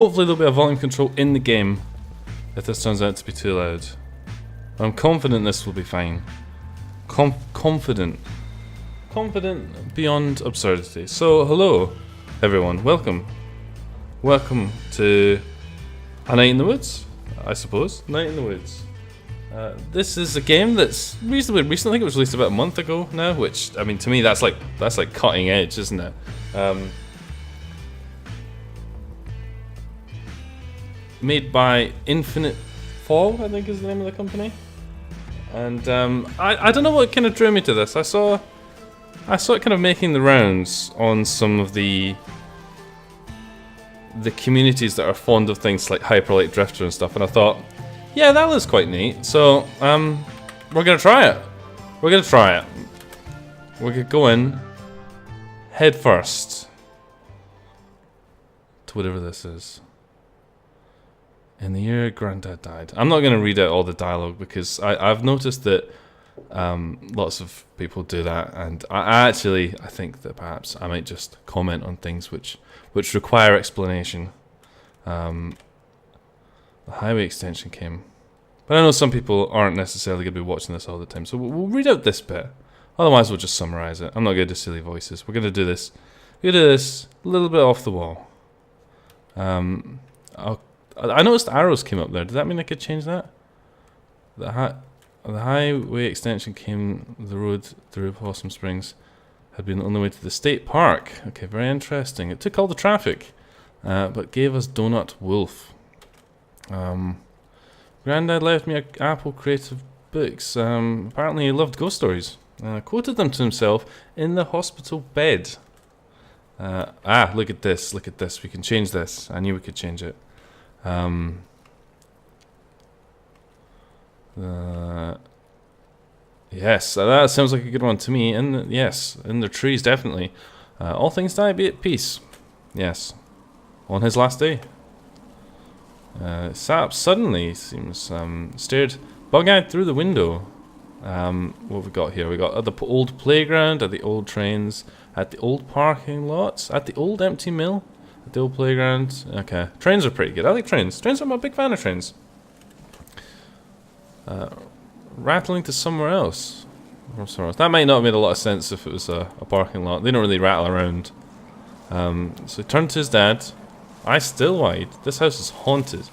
Hopefully there'll be a volume control in the game if this turns out to be too loud. I'm confident this will be fine. Confident beyond absurdity. So, hello everyone, welcome to A Night in the Woods, I suppose. Night in the Woods. This is a game that's reasonably recent. I think it was released about a month ago now, which, I mean, to me that's like cutting edge, isn't it? Made by Infinite Fall, I think is the name of the company. And I don't know what kind of drew me to this. I saw it kind of making the rounds on some of the communities that are fond of things like Hyper Light Drifter and stuff, and I thought, yeah, that looks quite neat. So we're gonna try it. We're gonna go in head first to whatever this is. In the year Granddad died. I'm not going to read out all the dialogue because I've noticed that lots of people do that, and I think that perhaps I might just comment on things which require explanation. The highway extension came, but I know some people aren't necessarily going to be watching this all the time, so we'll read out this bit. Otherwise, we'll just summarize it. I'm not going to do silly voices. We're going to do this. We're going to do this a little bit off the wall. I noticed arrows came up there. Does that mean I could change that? The highway extension came the road through Possum Springs had been the only way to the state park. Okay, very interesting. It took all the traffic, but gave us Donut Wolf. Granddad left me an Apple Creative Books. Apparently he loved ghost stories. Quoted them to himself in the hospital bed. Look at this. Look at this. We can change this. I knew we could change it. Yes, that sounds like a good one to me. Yes, in the trees, definitely. All things die, be at peace. Yes, on his last day. Sat up suddenly, seems, stared bug-eyed through the window. What have we got here? We got at the old playground, at the old trains, at the old parking lots, at the old empty mill. The old playground. Okay. Trains are pretty good. I like trains. I'm a big fan of trains. Rattling to somewhere else. That might not have made a lot of sense if it was a parking lot. They don't really rattle around. So he turned to his dad. Eyes still wide. This house is haunted.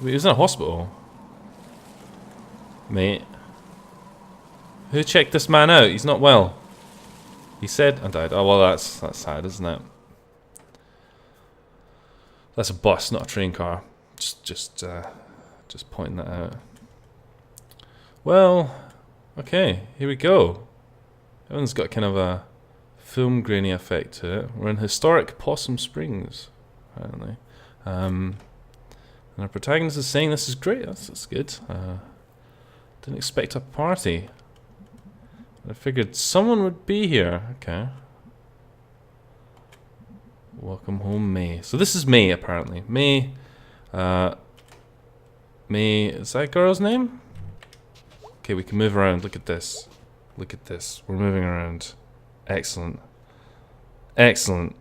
Wait, he was in a hospital. Mate. Who checked this man out? He's not well. He said and died. Oh well, that's sad, isn't it? That's a bus, not a train car. Just pointing that out. Well, okay, here we go. Everyone's got kind of a film grainy effect to it. We're in historic Possum Springs, apparently. And our protagonist is saying this is great. That's good. Didn't expect a party. I figured someone would be here. Okay. Welcome home, May. So this is May, apparently. May. May. Is that a girl's name? Okay, we can move around. Look at this. Look at this. We're moving around. Excellent. Excellent.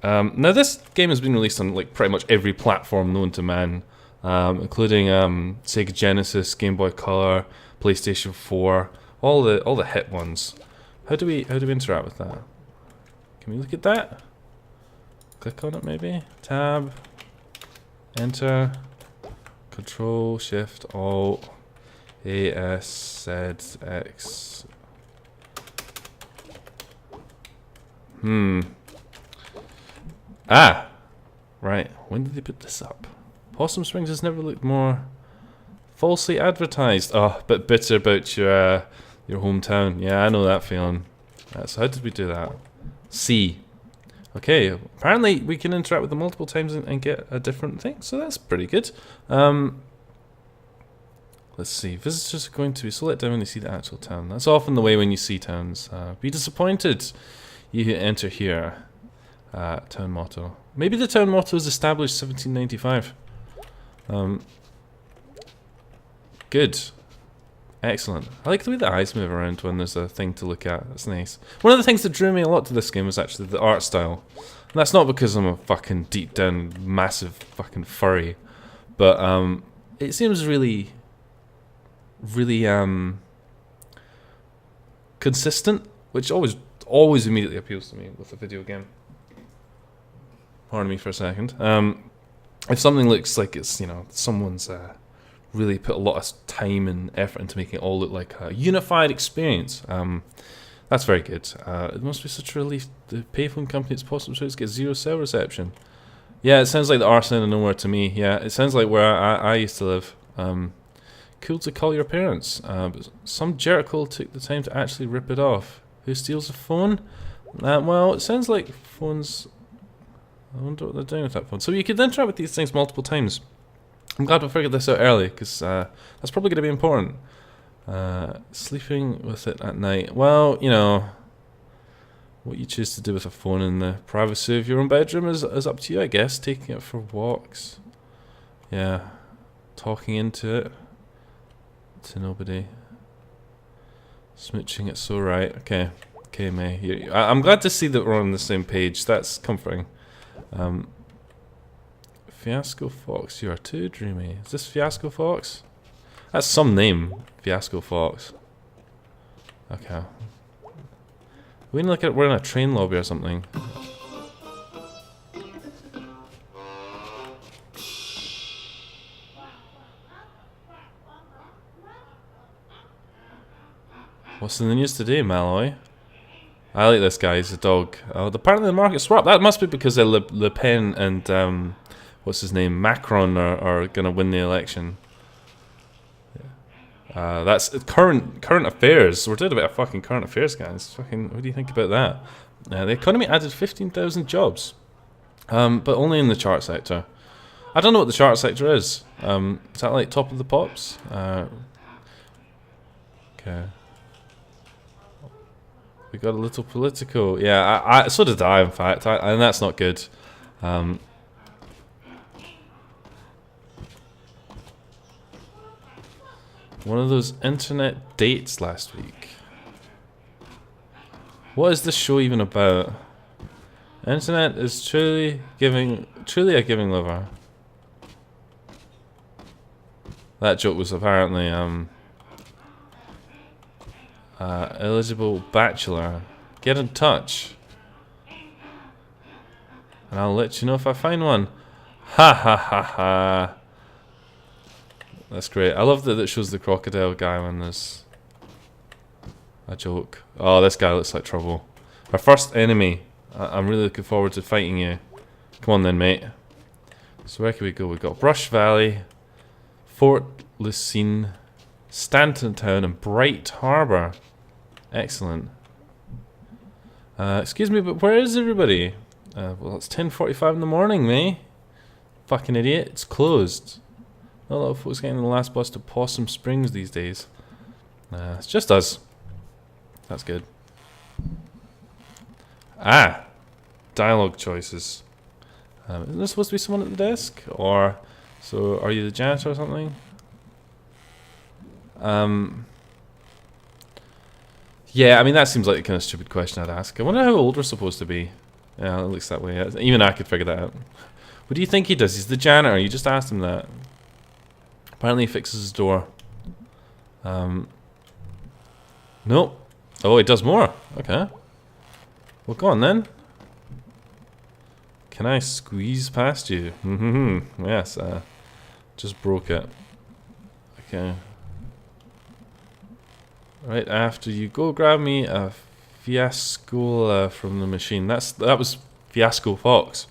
Now this game has been released on like pretty much every platform known to man, including Sega Genesis, Game Boy Color, PlayStation 4. All the hit ones. How do we interact with that? Can we look at that? Click on it maybe? Tab. Enter. Control Shift Alt A S Z X. Right. When did they put this up? Possum Springs has never looked more falsely advertised. Oh, but bitter about your hometown. Yeah, I know that feeling. So how did we do that? C. Okay, apparently we can interact with them multiple times and get a different thing, so that's pretty good. Let's see. Visitors are going to be so let down when they see the actual town. That's often the way when you see towns. Be disappointed. You enter here. Town motto. Maybe the town motto was established 1795. Good. Excellent. I like the way the eyes move around when there's a thing to look at. That's nice. One of the things that drew me a lot to this game was actually the art style. And that's not because I'm a fucking deep down massive fucking furry, but it seems really, really consistent, which always immediately appeals to me with a video game. Pardon me for a second. If something looks like it's, someone's really put a lot of time and effort into making it all look like a unified experience, that's very good. It must be such a relief. The payphone company it's possible to get 0 cell reception. Yeah, it sounds like the arse end of nowhere to me. Yeah, it sounds like where I used to live. Cool to call your parents, but some jerk took the time to actually rip it off. Who steals a phone? Well, it sounds like phones... I wonder what they're doing with that phone. So you could interact with these things multiple times. I'm glad we figured this out early, because that's probably going to be important. Sleeping with it at night. Well, what you choose to do with a phone in the privacy of your own bedroom is up to you, I guess. Taking it for walks. Yeah. Talking into it. To nobody. Smooching it so right. Okay. Okay, May. I'm glad to see that we're on the same page. That's comforting. Fiasco Fox, you are too dreamy. Is this Fiasco Fox? That's some name, Fiasco Fox. Okay. We look at we're in a train lobby or something. What's in the news today, Malloy? I like this guy, he's a dog. Apparently the market swapped. That must be because Le Pen and what's his name, Macron are gonna win the election. That's current affairs. We're doing a bit of fucking current affairs, guys. Fucking, what do you think about that? The economy added 15,000 jobs, but only in the chart sector. I don't know what the chart sector is. Is that like top of the pops? Okay. We got a little political. Yeah, so did I, in fact. And that's not good. One of those internet dates last week. What is this show even about? Internet is truly a giving lover. That joke was apparently eligible bachelor. Get in touch, and I'll let you know if I find one. Ha ha ha ha. That's great. I love that it shows the crocodile guy when there's a joke. Oh, this guy looks like trouble. Our first enemy. I'm really looking forward to fighting you. Come on then, mate. So where can we go? We've got Brush Valley, Fort Lucine, Stanton Town, and Bright Harbour. Excellent. Excuse me, but where is everybody? Well, it's 10:45 in the morning, mate. Fucking idiot. It's closed. Not a lot of folks getting the last bus to Possum Springs these days. It's just us. That's good. Dialogue choices. Isn't there supposed to be someone at the desk? Or, so, are you the janitor or something? Yeah, I mean, that seems like the kind of stupid question I'd ask. I wonder how old we're supposed to be. Yeah, it looks that way. Even I could figure that out. What do you think he does? He's the janitor. You just asked him that. Apparently he fixes his door. Nope. Oh, he does more. Okay. Well, go on then. Can I squeeze past you? Yes, just broke it. Okay. Right after you go grab me a Fiasco from the machine. That was Fiasco Fox.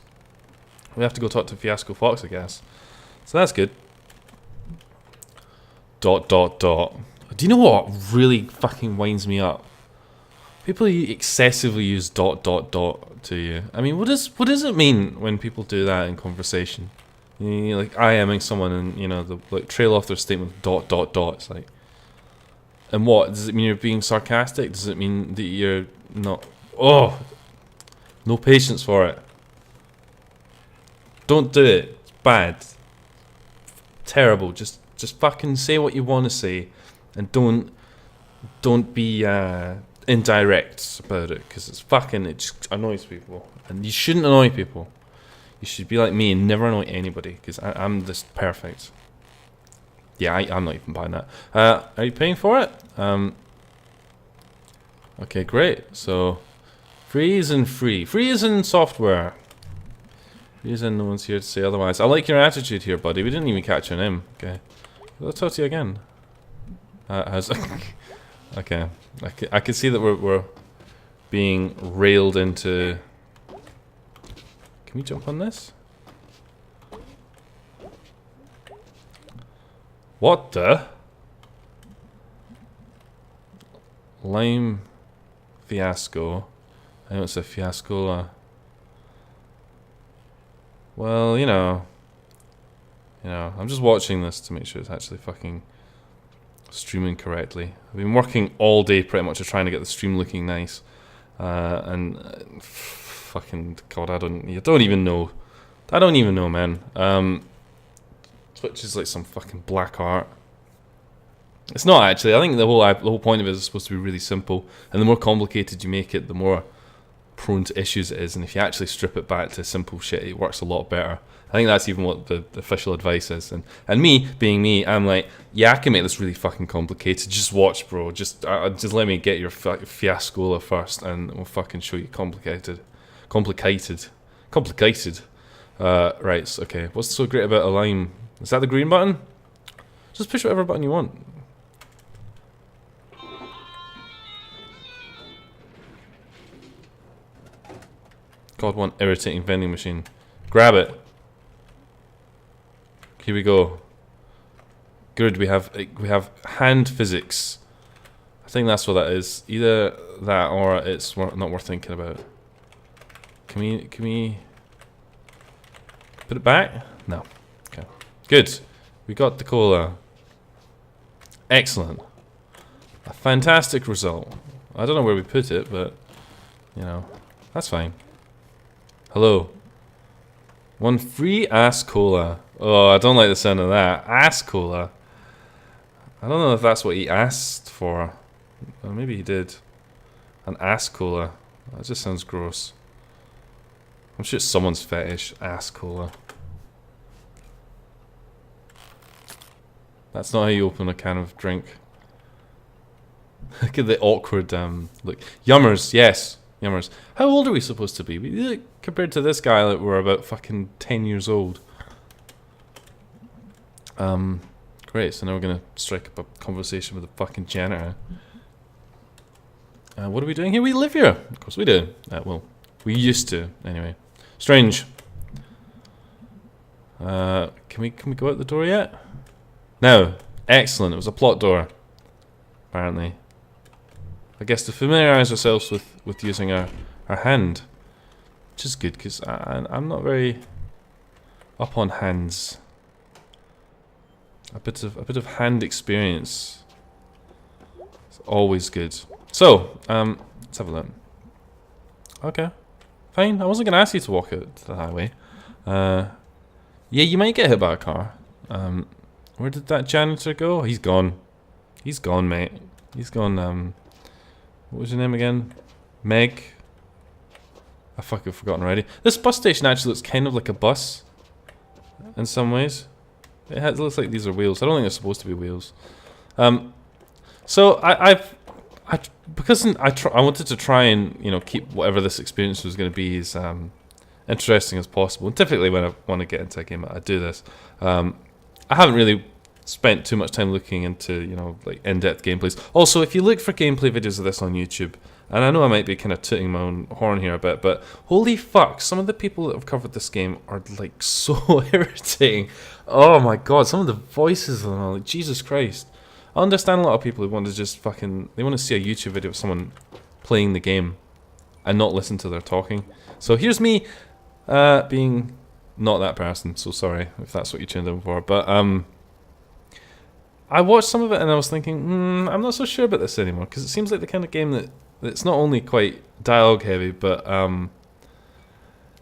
We have to go talk to Fiasco Fox, I guess. So that's good. ... Do you know what really fucking winds me up? People excessively use ... to you. I mean, what does it mean when people do that in conversation? You know, like IMing someone and they like trail off their statement with ... It's like, and what does it mean? You're being sarcastic? Does it mean that you're not? Oh, no patience for it. Don't do it. It's bad. Terrible. Just fucking say what you want to say, and don't be indirect about it, because it just annoys people. And you shouldn't annoy people. You should be like me and never annoy anybody, because I'm just perfect. Yeah, I'm not even buying that. Are you paying for it? Okay, great. So, free is in free. Free is in software. Free is in no one's here to say otherwise. I like your attitude here, buddy. We didn't even catch your name. Okay. I'll talk to you again. How's okay. I can see that we're being railed into... Can we jump on this? What the? Lime fiasco. I know it's a fiascola. Well, you know, I'm just watching this to make sure it's actually fucking streaming correctly. I've been working all day pretty much trying to get the stream looking nice. Fucking God, I don't even know. I don't even know, man. Twitch is like some fucking black art. It's not actually. I think the whole point of it is supposed to be really simple, and the more complicated you make it, the more prone to issues it is. And if you actually strip it back to simple shit, it works a lot better. I think that's even what the official advice is. And me, being me, I'm like, yeah, I can make this really fucking complicated. Just watch, bro. Just let me get your fiascola first, and we'll fucking show you complicated. Right, okay. What's so great about a lime? Is that the green button? Just push whatever button you want. God, one irritating vending machine. Grab it. Here we go. Good, we have hand physics. I think that's what that is. Either that or it's not worth thinking about. Can we put it back? No. Okay. Good. We got the cola. Excellent. A fantastic result. I don't know where we put it, but you know, that's fine. Hello. One free ass cola. Oh, I don't like the sound of that. Ass cola. I don't know if that's what he asked for. Well, maybe he did. An ass cola. That just sounds gross. I'm sure it's someone's fetish. Ass cola. That's not how you open a can of drink. Look at the awkward look. Yummers, yes. Yummers. How old are we supposed to be? Compared to this guy, like, we're about fucking 10 years old. Great, so now we're gonna strike up a conversation with the fucking janitor. What are we doing here? We live here! Of course we do. Well, we used to, anyway. Strange. Can we go out the door yet? No. Excellent, it was a plot door. Apparently. I guess to familiarise ourselves with using our hand. Which is good, because I'm not very up on hands. A bit of hand experience. It's always good. So, let's have a look. Okay. Fine, I wasn't going to ask you to walk out to the highway. Yeah, you might get hit by a car. Where did that janitor go? He's gone. He's gone, mate. He's gone, what was your name again? Meg? I've fucking forgotten already. This bus station actually looks kind of like a bus. In some ways. It looks like these are wheels. I don't think they're supposed to be wheels. So I wanted to try and, you know, keep whatever this experience was going to be as interesting as possible. And typically when I want to get into a game, I do this. I haven't really spent too much time looking into, you know, like in-depth gameplays. Also, if you look for gameplay videos of this on YouTube, and I know I might be kind of tooting my own horn here a bit, but holy fuck, some of the people that have covered this game are like so irritating. Oh my god, some of the voices of them are like, Jesus Christ. I understand a lot of people who want to just fucking, they want to see a YouTube video of someone playing the game and not listen to their talking. So here's me being not that person, so sorry if that's what you tuned in for, but I watched some of it and I was thinking, I'm not so sure about this anymore, because it seems like the kind of game that it's not only quite dialogue heavy, but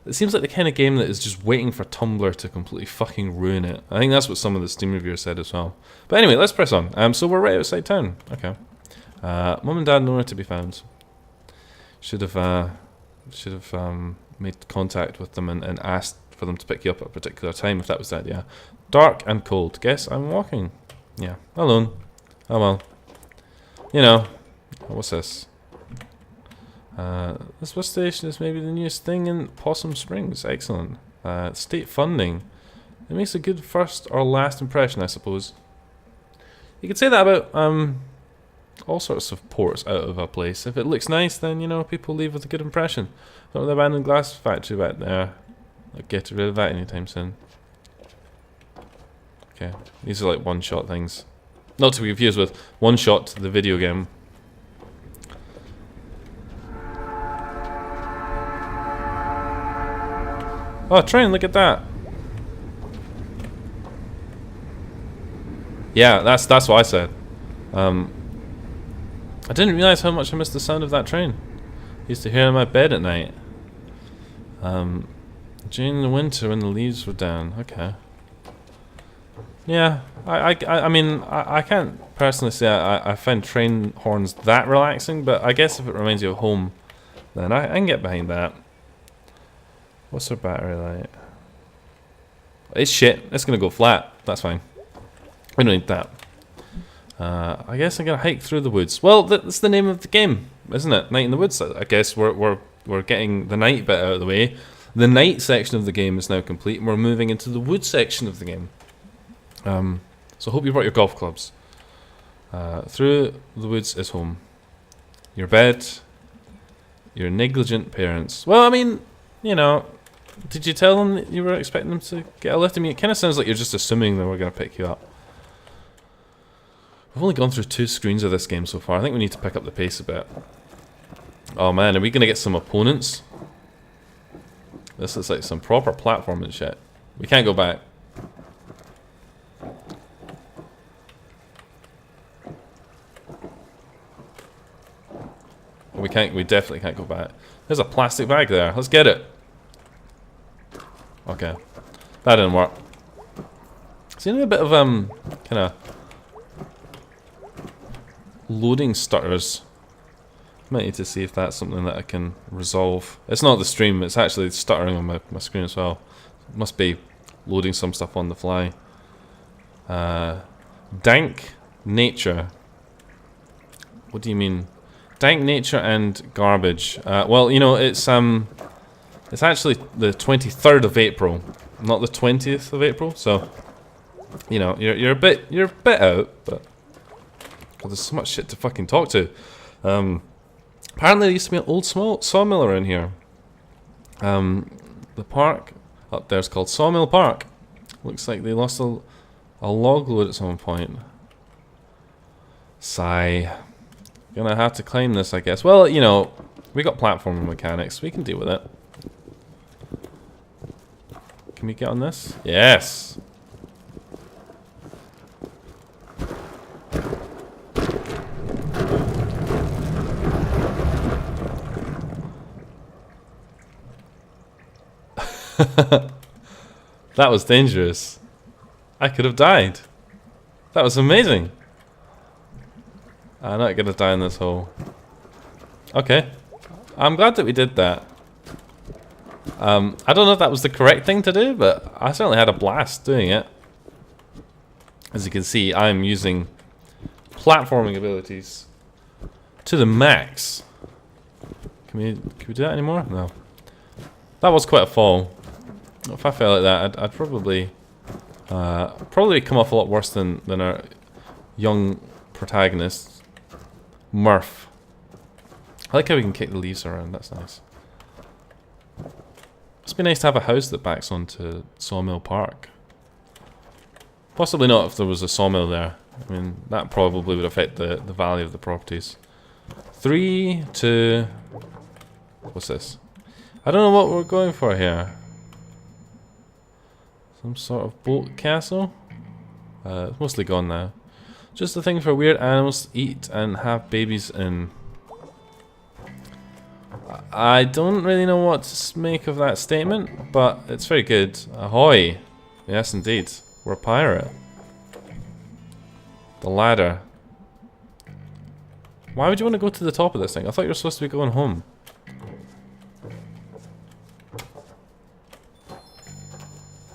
it seems like the kind of game that is just waiting for Tumblr to completely fucking ruin it. I think that's what some of the Steam reviewers said as well. But anyway, let's press on. So we're right outside town. Okay. Mum and Dad nowhere to be found. Should have made contact with them and asked for them to pick you up at a particular time, if that was the idea. Dark and cold. Guess I'm walking. Yeah, alone. Oh well. You know, what's this? This bus station is maybe the newest thing in Possum Springs. Excellent. State funding. It makes a good first or last impression, I suppose. You could say that about all sorts of ports out of a place. If it looks nice, then, you know, people leave with a good impression. Not the abandoned glass factory back there. I'll get rid of that anytime soon. Okay, these are like one-shot things. Not to be confused with One Shot, the video game. Oh, train, look at that. Yeah, that's what I said. I didn't realize how much I missed the sound of that train. I used to hear it in my bed at night. During the winter when the leaves were down. Okay. Yeah, I mean, I can't personally say I find train horns that relaxing, but I guess if it reminds you of home, then I can get behind that. What's our battery light? It's shit. It's gonna go flat. That's fine. We don't need that. I guess I'm gonna hike through the woods. Well, that's the name of the game, isn't it? Night in the Woods. I guess we're getting the night bit out of the way. The night section of the game is now complete, and we're moving into the wood section of the game. So I hope you brought your golf clubs. Through the woods is home. Your bed. Your negligent parents. Well, I mean, you know, did you tell them that you were expecting them to get a lift? I mean, it kind of sounds like you're just assuming they were going to pick you up. We've only gone through 2 screens of this game so far. I think we need to pick up the pace a bit. Oh man, are we going to get some opponents? This is like some proper platforming shit. We can't go back. We definitely can't go back. There's a plastic bag there. Let's get it. Okay. That didn't work. Seen a bit of kind of loading stutters. Might need to see if that's something that I can resolve. It's not the stream, it's actually stuttering on my screen as well. It must be loading some stuff on the fly. Dank nature. What do you mean? Dank nature and garbage. Well, you know, it's actually the 23rd of April, not the 20th of April. So, you know, you're a bit out, but well, there's so much shit to fucking talk to. Apparently there used to be an old sawmill around here. The park up there is called Sawmill Park. Looks like they lost a log load at some point. Sigh. Gonna have to claim this, I guess. Well, you know, we got platform mechanics. We can deal with it. Can we get on this? Yes. That was dangerous. I could have died. That was amazing. I'm not gonna die in this hole. Okay. I'm glad that we did that. I don't know if that was the correct thing to do, but I certainly had a blast doing it. As you can see, I'm using platforming abilities to the max. Can we do that anymore? No. That was quite a fall. If I fell like that, I'd probably come off a lot worse than our young protagonist, Murph. I like how we can kick the leaves around. That's nice. Must be nice to have a house that backs onto Sawmill Park. Possibly not if there was a sawmill there. I mean, that probably would affect the value of the properties. 3, 2... What's this? I don't know what we're going for here. Some sort of boat castle? It's mostly gone now. Just a thing for weird animals to eat and have babies in. I don't really know what to make of that statement, but it's very good. Ahoy! Yes, indeed. We're a pirate. The ladder. Why would you want to go to the top of this thing? I thought you were supposed to be going home.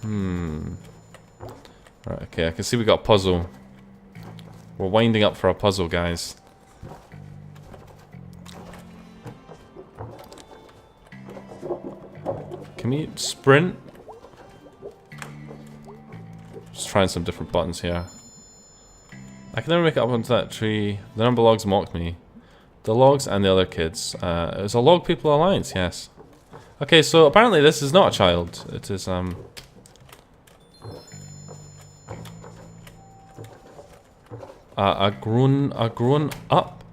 Right, okay, I can see we got a puzzle. We're winding up for a puzzle, guys. Can we sprint? Just trying some different buttons here. I can never make it up onto that tree. The number logs mocked me. The logs and the other kids. It was a Log People Alliance, yes. Okay, so apparently this is not a child. It is, a grown up.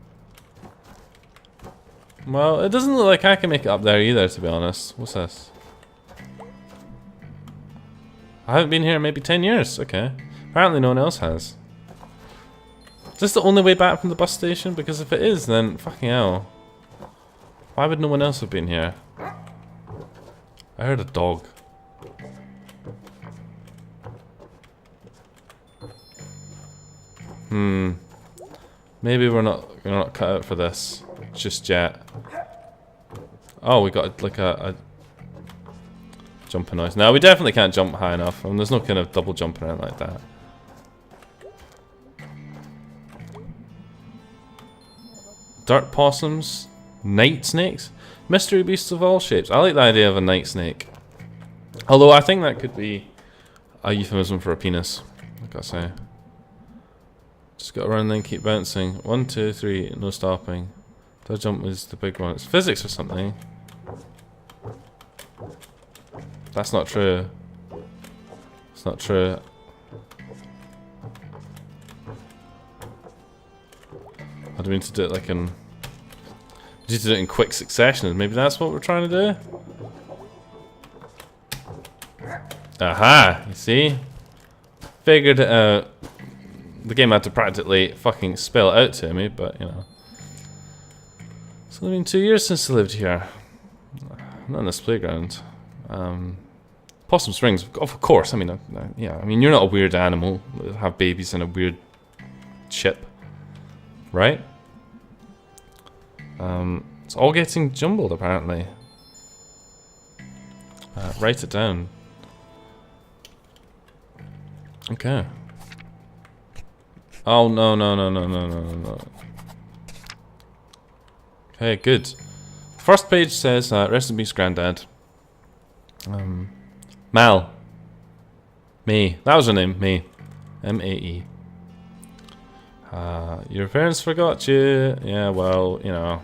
Well, it doesn't look like I can make it up there either, to be honest. What's this? I haven't been here in maybe 10 years. Okay. Apparently no one else has. Is this the only way back from the bus station? Because if it is, then fucking hell. Why would no one else have been here? I heard a dog. Maybe we're not cut out for this just yet. Oh, we got like a jumping noise. Now we definitely can't jump high enough. I mean, there's no kind of double jumping around like that. Dirt possums, night snakes, mystery beasts of all shapes. I like the idea of a night snake. Although I think that could be a euphemism for a penis. Like I say. Just gotta run and then keep bouncing. 1, 2, 3, no stopping. The jump is the big one. It's physics or something. That's not true. It's not true. I don't mean to do it like in... I need to do it in quick succession. Maybe that's what we're trying to do? Aha! You see? Figured it out. The game had to practically fucking spell it out to me, but you know. It's only been 2 years since I lived here. Not in this playground. Possum Springs, of course. I mean, yeah. I mean, you're not a weird animal. Have babies in a weird ship, right? It's all getting jumbled apparently. Write it down. Okay. Oh no. Okay, good. First page says rest in peace, Granddad. Mal. May. That was her name. May. M-A-E. Your parents forgot you. Yeah, well, you know,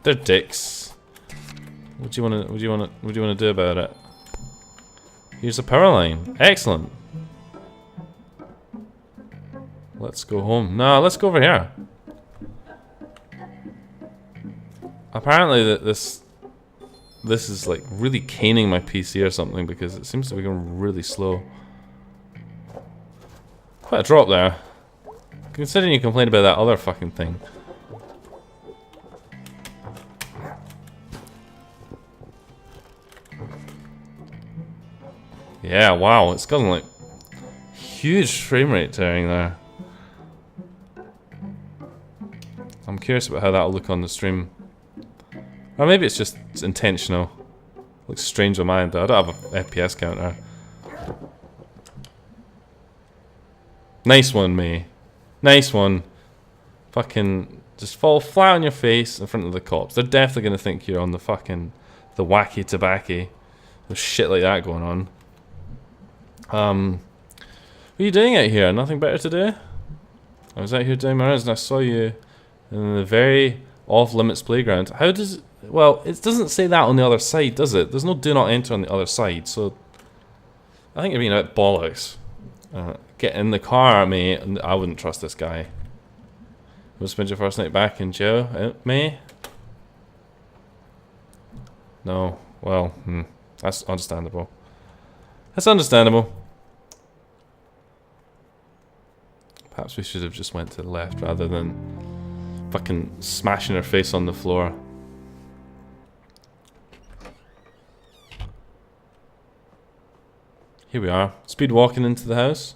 they're dicks. What do you wanna do about it? Here's a power line. Excellent. Let's go home. No, let's go over here. Apparently this is like really caning my PC or something because it seems to be going really slow. Quite a drop there. Considering you complained about that other fucking thing. Yeah, wow, it's gotten like huge frame rate tearing there. I'm curious about how that'll look on the stream. Or maybe it's just intentional. Looks strange on mine, but I don't have a FPS counter. Nice one, May. Nice one. Fucking just fall flat on your face in front of the cops. They're definitely gonna think you're on the fucking the wacky tobacco. There's shit like that going on. What are you doing out here? Nothing better to do? I was out here doing my rounds and I saw you in the very off-limits playground. How does it... Well, it doesn't say that on the other side, does it? There's no do not enter on the other side, so... I think you're being a bit bollocks. Get in the car, mate. I wouldn't trust this guy. We'll spend your first night back in jail, May? No. Well, that's understandable. That's understandable. Perhaps we should have just went to the left rather than fucking smashing her face on the floor. Here we are, speed walking into the house.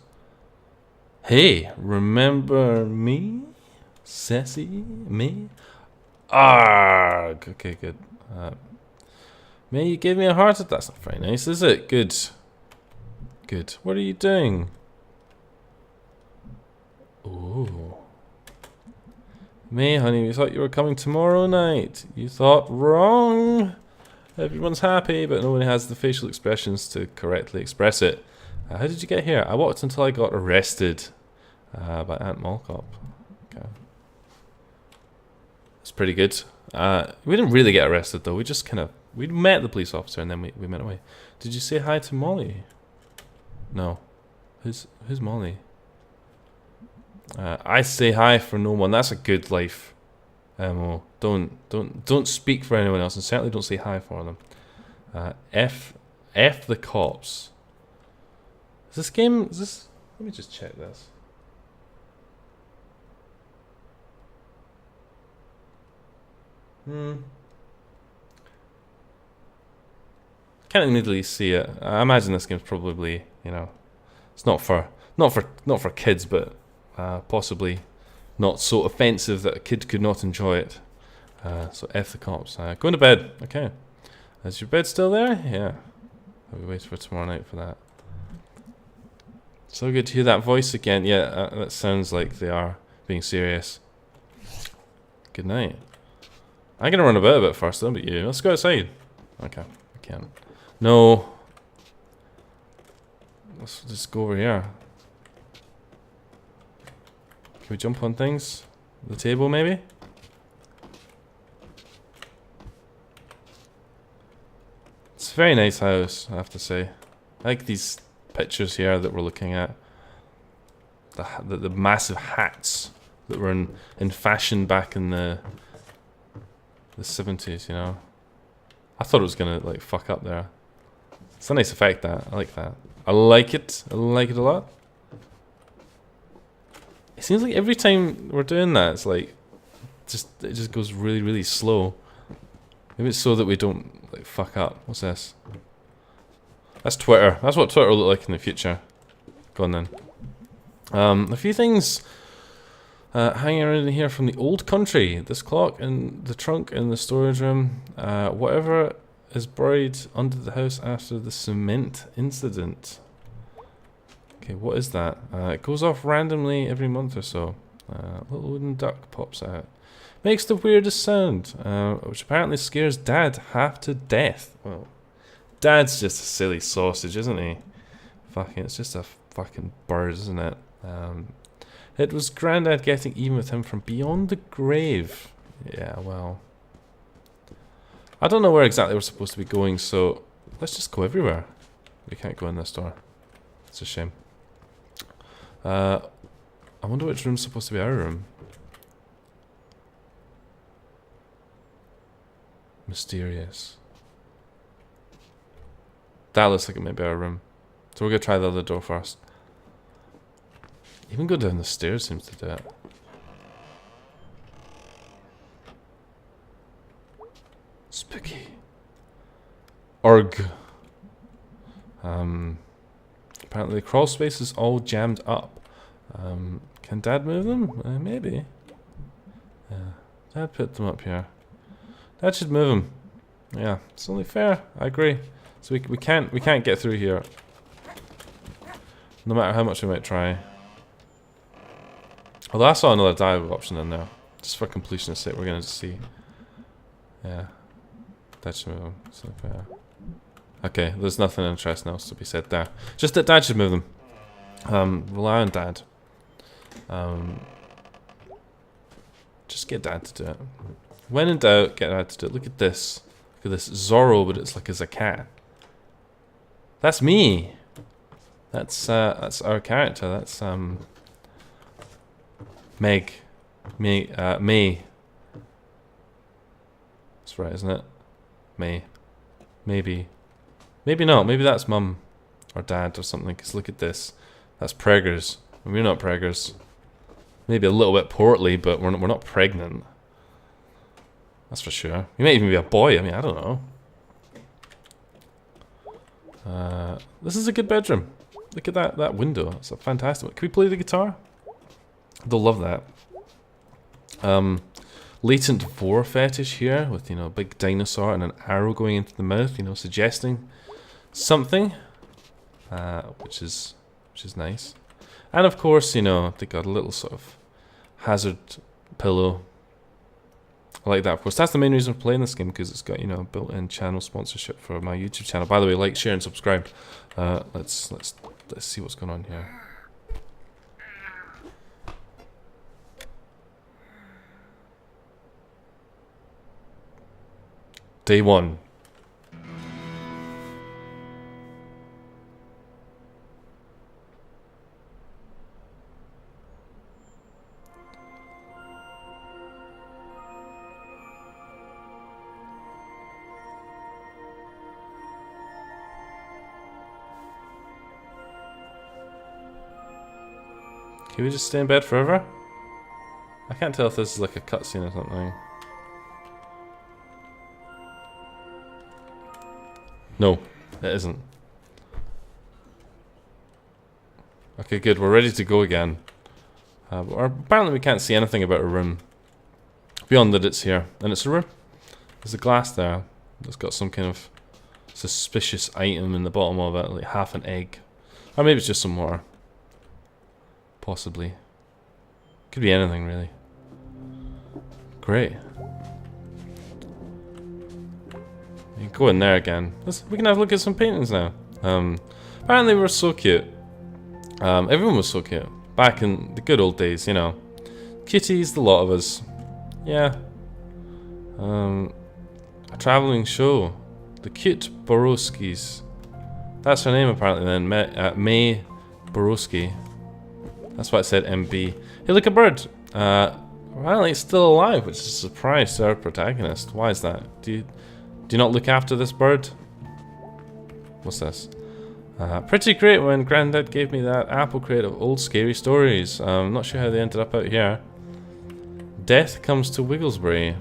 Hey, remember me? Sassy me? Argh! Okay, good. May you give me a heart attack? That's not very nice, is it? Good. Good. What are you doing? Ooh. May, honey, we thought you were coming tomorrow night. You thought wrong. Everyone's happy, but nobody has the facial expressions to correctly express it. How did you get here? I walked until I got arrested by Aunt Malcop. Okay. That's pretty good. We didn't really get arrested, though. We just kind of... We met the police officer, and then we went away. Did you say hi to Molly? No. Who's Molly? I say hi for no one. That's a good life. Don't speak for anyone else, and certainly don't say hi for them. F the cops. Is this game? Is this? Let me just check this. Can't immediately see it. I imagine this game's probably, you know, it's not for kids, but possibly not so offensive that a kid could not enjoy it. So F the cops. Going to bed. Okay. Is your bed still there? Yeah. I'll wait for tomorrow night for that. So good to hear that voice again. Yeah, that sounds like they are being serious. Good night. I'm gonna run about a bit first, though, but you. Let's go outside. Okay, we can. No. Let's just go over here. Can we jump on things? The table, maybe? It's a very nice house, I have to say. I like these pictures here that we're looking at. The massive hats that were in fashion back in the 70s, you know. I thought it was gonna like fuck up there. It's a nice effect, that. I like that. I like it. I like it a lot. It seems like every time we're doing that, it's like it just goes really, really slow. Maybe it's so that we don't like fuck up. What's this? That's Twitter. That's what Twitter will look like in the future. Go on then. A few things hanging around in here from the old country. This clock in the trunk in the storage room. Whatever is buried under the house after the cement incident. Okay, what is that? It goes off randomly every month or so. A little wooden duck pops out. Makes the weirdest sound, which apparently scares Dad half to death. Well, Dad's just a silly sausage, isn't he? Fucking, it's just a fucking bird, isn't it? It was Grandad getting even with him from beyond the grave. Yeah, well, I don't know where exactly we're supposed to be going, so let's just go everywhere. We can't go in this door. It's a shame. I wonder which room's supposed to be our room. Mysterious. That looks like it might be our room. So we're gonna try the other door first. Even go down the stairs seems to do it. Spooky. Urgh. Apparently the crawl space is all jammed up. Can Dad move them? Maybe. Yeah. Dad put them up here. Dad should move them. Yeah, it's only fair. I agree. So we can't get through here. No matter how much we might try. Although I saw another dive option in there. Just for completion's sake, we're gonna see. Yeah. Dad should move them. It's only fair. Okay, there's nothing interesting else to be said there. Just that Dad should move them. Rely on Dad. Just get Dad to do it. When in doubt, get Dad to do it. Look at this. Look at this Zorro, but it's like as a cat. That's me. That's our character. That's Meg. May. That's right, isn't it? May. Maybe. Maybe not. Maybe that's Mum or Dad or something. Because look at this. That's preggers. We're not preggers. Maybe a little bit portly, but we're not pregnant. That's for sure. We might even be a boy. I mean, I don't know. This is a good bedroom. Look at that window. It's a fantastic. Can we play the guitar? They'll love that. Latent vor fetish here with, you know, a big dinosaur and an arrow going into the mouth, you know, suggesting something. which is nice. And of course, you know, they got a little sort of hazard pillow. I like that, of course. That's the main reason for playing this game, because it's got, you know, built-in channel sponsorship for my YouTube channel. By the way, like, share, and subscribe. Let's see what's going on here. Day 1. Can we just stay in bed forever? I can't tell if this is like a cutscene or something. No, it isn't. Okay, good. We're ready to go again. Apparently we can't see anything about a room. Beyond that it's here. And it's a room. There's a glass there that's got some kind of suspicious item in the bottom of it, like half an egg. Or maybe it's just some water. Possibly. Could be anything, really. Great. You can go in there again. We can have a look at some paintings now. Apparently we were so cute. Everyone was so cute. Back in the good old days, you know. Cuties, the lot of us. Yeah. A travelling show. The Cute Borowskis. That's her name apparently then. May Borowski. That's why it said MB. Hey, look, a bird. Apparently it's still alive, which is a surprise to our protagonist. Why is that? Do you not look after this bird? What's this? Pretty great when Granddad gave me that Apple crate of old scary stories. I'm not sure how they ended up out here. Death Comes to Wigglesbury.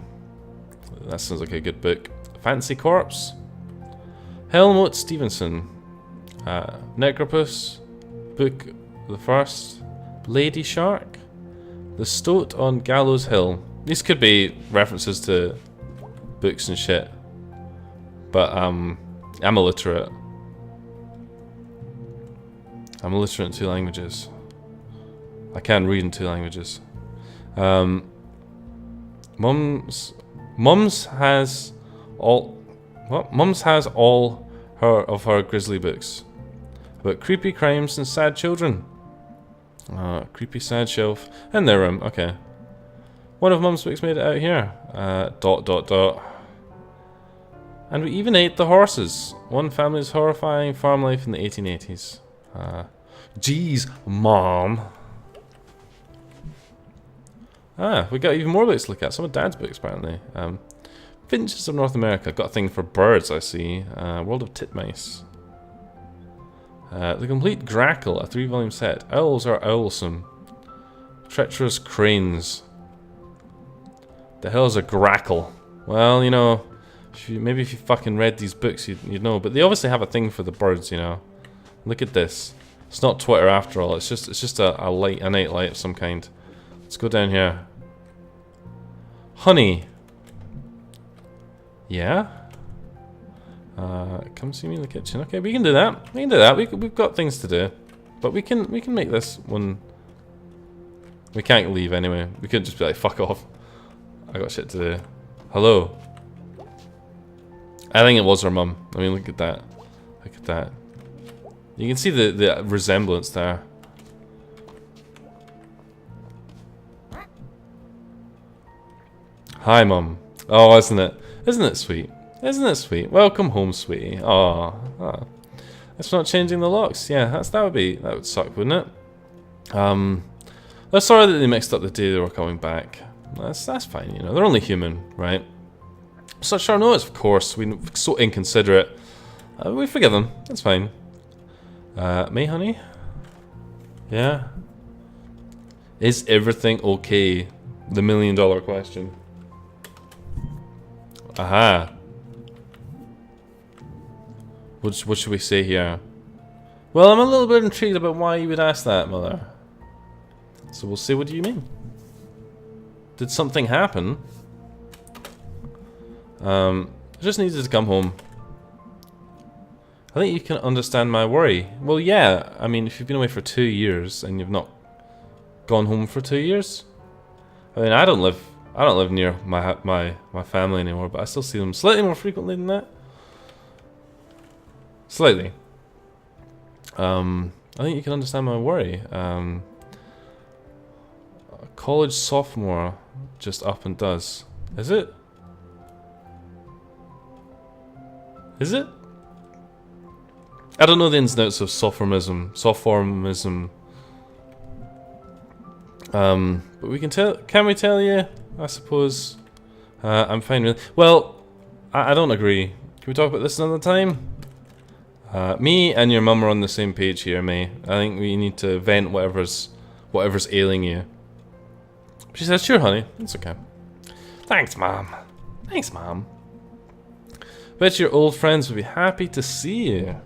That sounds like a good book. Fancy Corpse. Helmut Stevenson. Necropus. Book the First. Lady Shark. The Stoat on Gallows Hill. These could be references to books and shit. But I'm illiterate. I'm illiterate in 2 languages. I can read in 2 languages. Mums has all her grisly books about creepy crimes and sad children. Creepy sad shelf in their room. Okay. One of Mum's books made it out here. ... And we even ate the horses. One family's horrifying farm life in the 1880s. Jeez, Mom. We got even more books to look at. Some of Dad's books, apparently. Finches of North America. Got a thing for birds, I see. World of Titmice. The Complete Grackle, a 3-volume set. Owls are owlsome. Treacherous cranes. The hell is a grackle? Well, you know, maybe if you fucking read these books, you'd know. But they obviously have a thing for the birds, you know. Look at this. It's not Twitter after all. It's just a night light of some kind. Let's go down here. Honey. Yeah. Come see me in the kitchen. Okay, we can do that. We can do that. We've got things to do, but we can make this one. We can't leave anyway. We could just be like, fuck off. I got shit to do. Hello. I think it was her mum. I mean, look at that. Look at that. You can see the resemblance there. Hi, Mum. Oh, isn't it sweet? Isn't it sweet? Welcome home, sweetie. Oh, it's not changing the locks. Yeah, that would suck, wouldn't it? They're sorry that they mixed up the day they were coming back. That's fine, you know. They're only human, right? Such are notes, of course. We're so inconsiderate. We forgive them. That's fine. May, honey? Yeah? Is everything okay? The $1 million question. Aha. What should we say here? Well, I'm a little bit intrigued about why you would ask that, Mother. So we'll see. What do you mean? Did something happen? I just needed to come home. I think you can understand my worry. Well, yeah. I mean, if you've been away for 2 years and you've not gone home for 2 years, I mean, I don't live near my family anymore, but I still see them slightly more frequently than that. Slightly. I think you can understand my worry. A college sophomore just up and does. Is it? Is it? I don't know the ins and outs of sophorism. But we can tell. Can we tell you? I suppose. I'm fine with. Well, I don't agree. Can we talk about this another time? Me and your mum are on the same page here, May. I think we need to vent whatever's ailing you. She says, "Sure, honey, it's okay." Thanks, mom. Thanks, mom. Bet your old friends would be happy to see you.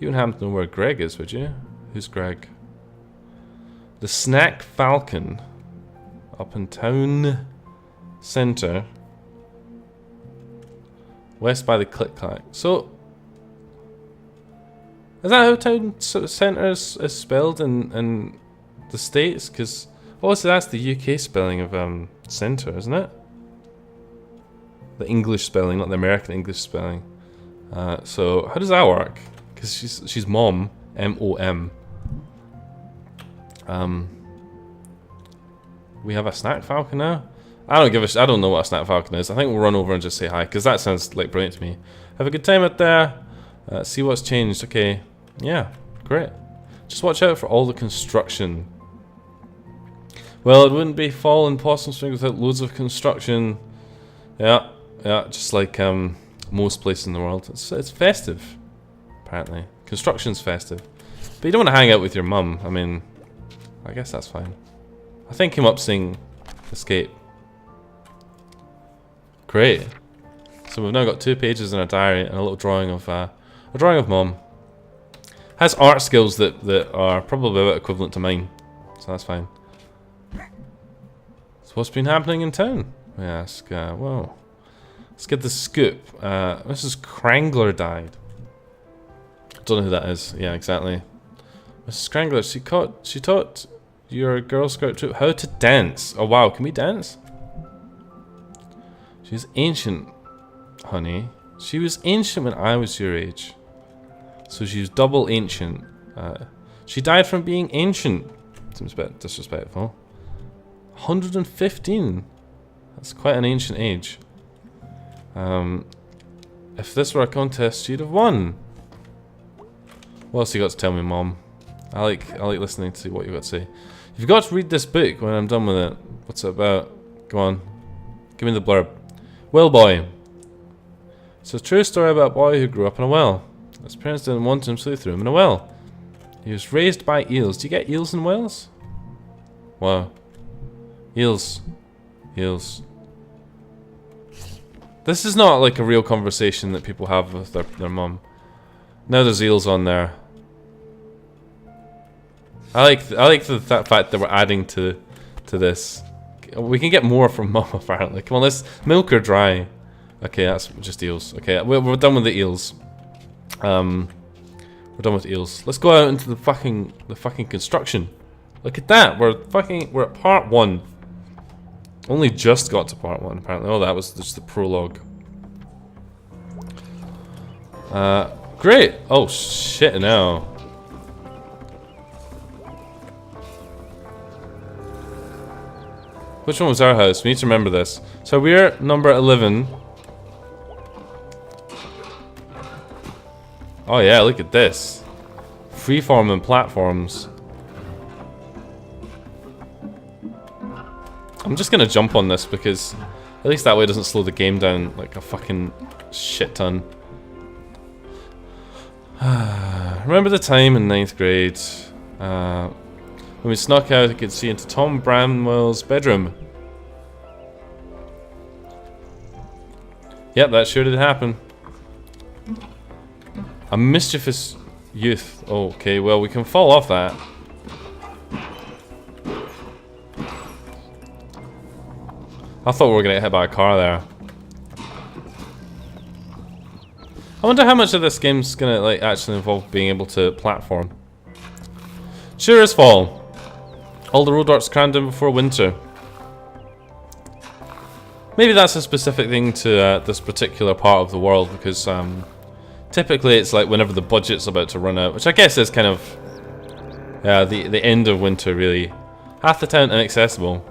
You wouldn't happen to know where Greg is, would you? Who's Greg? The Snack Falcon. Up in town centre. West by the Click Clack. So, is that how town centre is spelled in the States? Because, obviously that's the UK spelling of centre, isn't it? The English spelling, not the American English spelling. So, how does that work? Because she's mom, M-O-M. We have a Snack Falcon now? I don't know what a Snack Falcon is. I think we'll run over and just say hi, because that sounds like brilliant to me. Have a good time out there. See what's changed. Okay. Yeah, great. Just watch out for all the construction. Well, it wouldn't be fall in Possum Springs without loads of construction. Yeah, just like most places in the world. It's festive, apparently. Construction's festive. But you don't want to hang out with your mum. I mean, I guess that's fine. I think him up saying escape. Great. So we've now got 2 pages in our diary and a little drawing of mom. Has art skills that are probably about equivalent to mine, so that's fine. So what's been happening in town? We ask. Well, let's get the scoop. Mrs. Krangler died. Don't know who that is. Yeah, exactly. Mrs. Krangler. She taught your Girl Scout troop how to dance. Oh wow, can we dance? She's ancient, honey. She was ancient when I was your age. So she's double ancient. She died from being ancient. Seems a bit disrespectful. 115. That's quite an ancient age. If this were a contest, she'd have won. What else you got to tell me, Mom? I like listening to what you got to say. You've got to read this book when I'm done with it. What's it about? Go on. Give me the blurb. Well, boy. It's a true story about a boy who grew up in a well. His parents didn't want him, so they threw him in a well. He was raised by eels. Do you get eels in Wales? Wow. Eels. Eels. This is not like a real conversation that people have with their mum. Now there's eels on there. I like the fact that we're adding to this. We can get more from mum apparently. Come on, let's milk her dry. Okay, that's just eels. Okay, we're done with the eels. We're done with eels. Let's go out into the fucking construction. Look at that. We're at part 1. Only just got to part 1 apparently. Oh, that was just the prologue. Great. Oh shit now. Which one was our house? We need to remember this. So we're number 11. Oh yeah, look at this. Freeform and platforms. I'm just gonna jump on this because at least that way it doesn't slow the game down like a fucking shit ton. Remember the time in 9th grade when we snuck out and could see into Tom Bramwell's bedroom? Yep, that sure did happen. A mischievous youth. Okay, well we can fall off that. I thought we were gonna get hit by a car there. I wonder how much of this game's gonna like actually involve being able to platform. Sure as fall. All the road arts crammed in before winter. Maybe that's a specific thing to this particular part of the world, because typically it's like whenever the budget's about to run out, which I guess is kind of the end of winter really. Half the town inaccessible.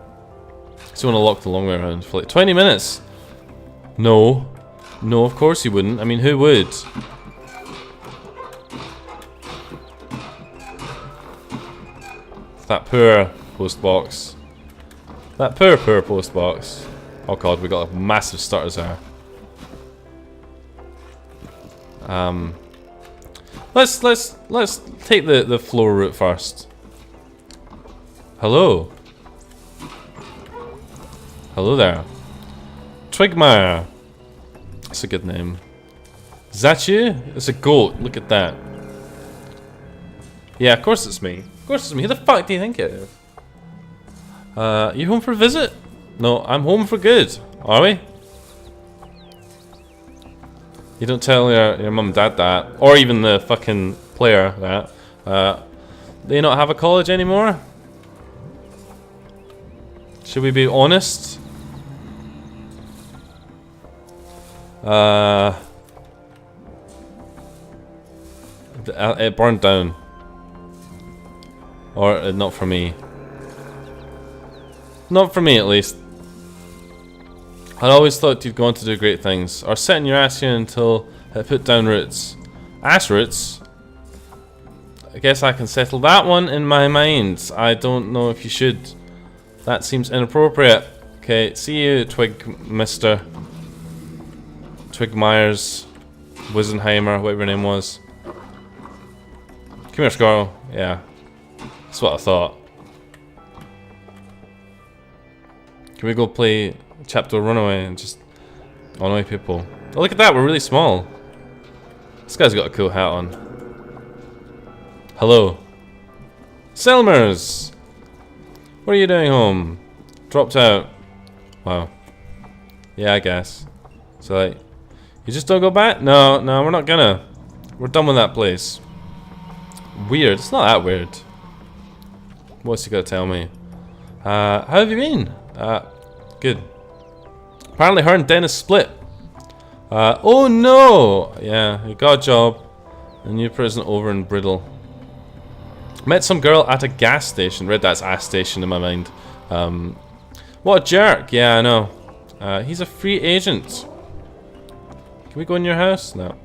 So you want to lock the long way around for like 20 minutes. No. No, of course you wouldn't. I mean, who would? That poor post box. That poor post box. Oh god, we got a massive starters there. Let's take the floor route first. Hello. Hello there. Twigmire. That's a good name. Is that you? It's a goat. Look at that. Yeah, of course it's me. Of course it's me. Who the fuck do you think it is? You home for a visit? No, I'm home for good. Are we? You don't tell your mum and dad that, or even the fucking player that. They not have a college anymore? Should we be honest? It burned down. Or not for me. Not for me, at least. I'd always thought you'd go on to do great things, or sit in your ass here until it put down roots. Ass roots? I guess I can settle that one in my mind. I don't know if you should. That seems inappropriate. Okay, see you, Mr. Twigmires, Wisenheimer, whatever your name was. Come here, Squirrel. Yeah, that's what I thought. Can we go play Chapter Runaway and just annoy people? Oh, look at that, we're really small. This guy's got a cool hat on. Hello. Selmers! What are you doing home? Dropped out. Wow. Yeah, I guess. So, like, you just don't go back? No, we're not gonna. We're done with that place. Weird. It's not that weird. What's he gonna tell me? How have you been? Good. Apparently her and Dennis split. Oh no! Yeah, you got a job. A new prison over in Brittle. Met some girl at a gas station. Read that's ass station in my mind. What a jerk. Yeah, I know. He's a free agent. Can we go in your house? No.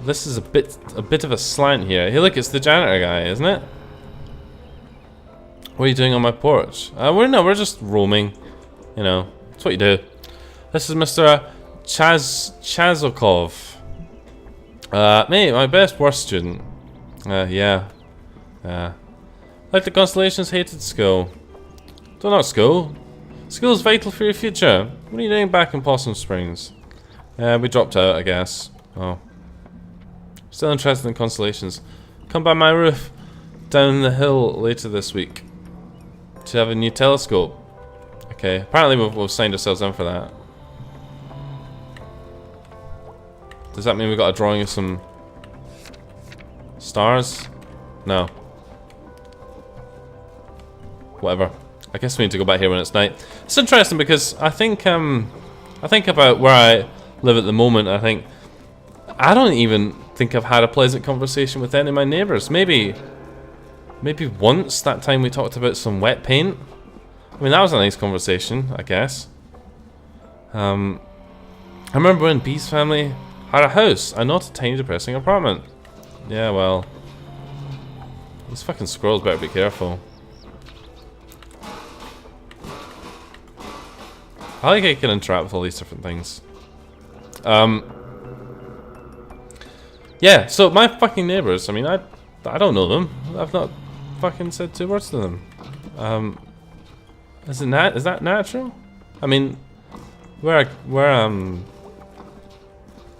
This is a bit of a slant here. Hey, look, it's the janitor guy, isn't it? What are you doing on my porch? We're just roaming. You know, that's what you do. This is Mr. Chazokov. Mate, my best worst student. Yeah. Like the Constellations, hated school. Don't know school. School is vital for your future. What are you doing back in Possum Springs? We dropped out, I guess. Oh. Still interested in Constellations. Come by my roof down the hill later this week to have a new telescope. Okay, apparently we've signed ourselves in for that. Does that mean we got a drawing of some stars? No. Whatever. I guess we need to go back here when it's night. It's interesting because I think about where I live at the moment. I don't even think I've had a pleasant conversation with any of my neighbours. Maybe once, that time we talked about some wet paint. I mean, that was a nice conversation, I guess. I remember when B's family had a house and not a tiny depressing apartment. Yeah, well, these fucking squirrels better be careful. I like how you can interact with all these different things. Yeah, so my fucking neighbours, I mean, I don't know them. I've not fucking said 2 words to them. Is that natural? I mean, where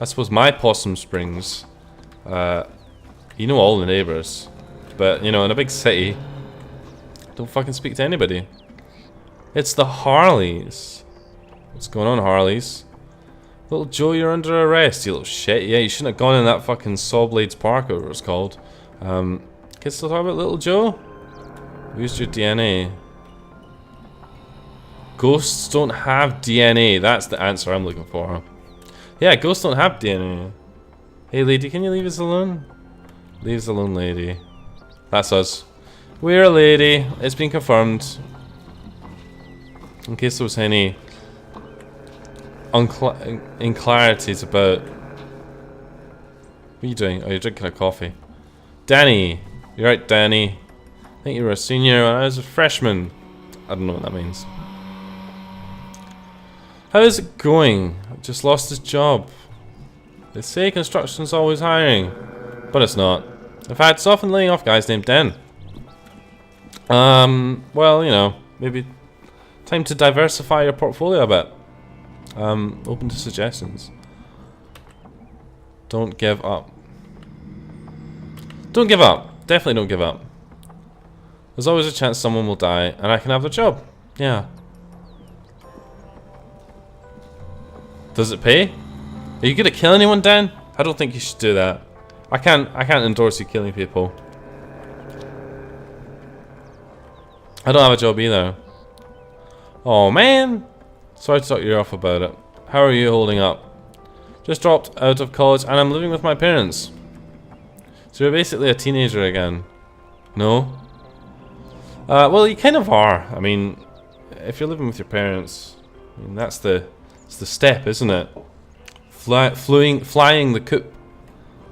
I suppose my Possum Springs, you know all the neighbours, but you know, in a big city, don't fucking speak to anybody. It's the Harleys. What's going on, Harleys? Little Joe, you're under arrest, you little shit. Yeah, you shouldn't have gone in that fucking Sawblades Park, or whatever it's called. Kids still talk about little Joe? We used your DNA. Ghosts don't have DNA. That's the answer I'm looking for. Yeah, ghosts don't have DNA. Hey, lady, can you leave us alone? Leave us alone, lady. That's us. We're a lady. It's been confirmed. In case there was any unclarities about... What are you doing? Oh, you're drinking a coffee. Danny! You're right, Danny. I think you were a senior when I was a freshman. I don't know what that means. How is it going? I just lost his job. They say construction's always hiring, but it's not. In fact, it's often laying off guys named Dan. Well, you know, maybe time to diversify your portfolio a bit. Open to suggestions. Don't give up. Don't give up. Definitely don't give up. There's always a chance someone will die and I can have the job. Yeah. Does it pay? Are you gonna kill anyone, Dan? I don't think you should do that. I can't endorse you killing people. I don't have a job either. Oh man! Sorry to talk you off about it. How are you holding up? Just dropped out of college and I'm living with my parents. So you're basically a teenager again. No? Well, you kind of are. I mean, if you're living with your parents, I mean, it's the step, isn't it? Flying the coop,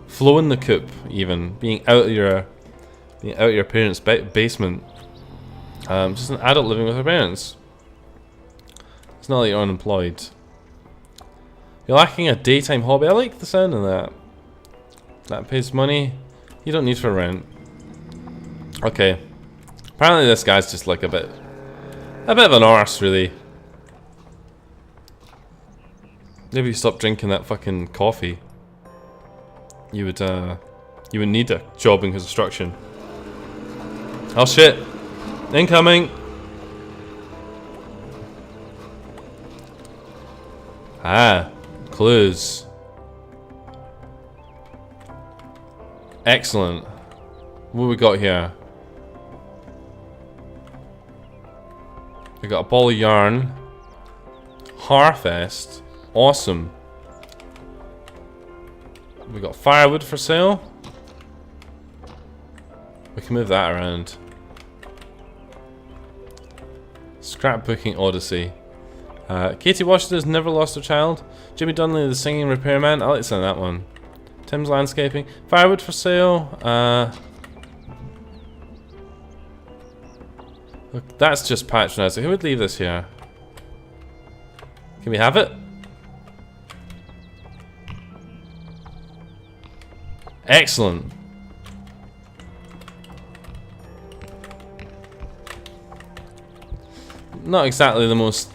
flowing the coop, even being out of your parents' basement. Just an adult living with her parents. It's not like you're unemployed. You're lacking a daytime hobby. I like the sound of that. That pays money you don't need for rent. Okay. Apparently this guy's just like a bit of an arse, really. Maybe you stop drinking that fucking coffee. You would need a job in construction. Oh shit! Incoming! Ah, clues. Excellent. What we got here? We got a ball of yarn. Harfest. Awesome. We got firewood for sale. We can move that around. Scrapbooking Odyssey. Katie Washington has never lost her child. Jimmy Donnelly, the singing repairman. I like the sound of that one. Tim's landscaping. Firewood for sale. Look, that's just patronizing. Who would leave this here? Can we have it? Excellent. Not exactly the most...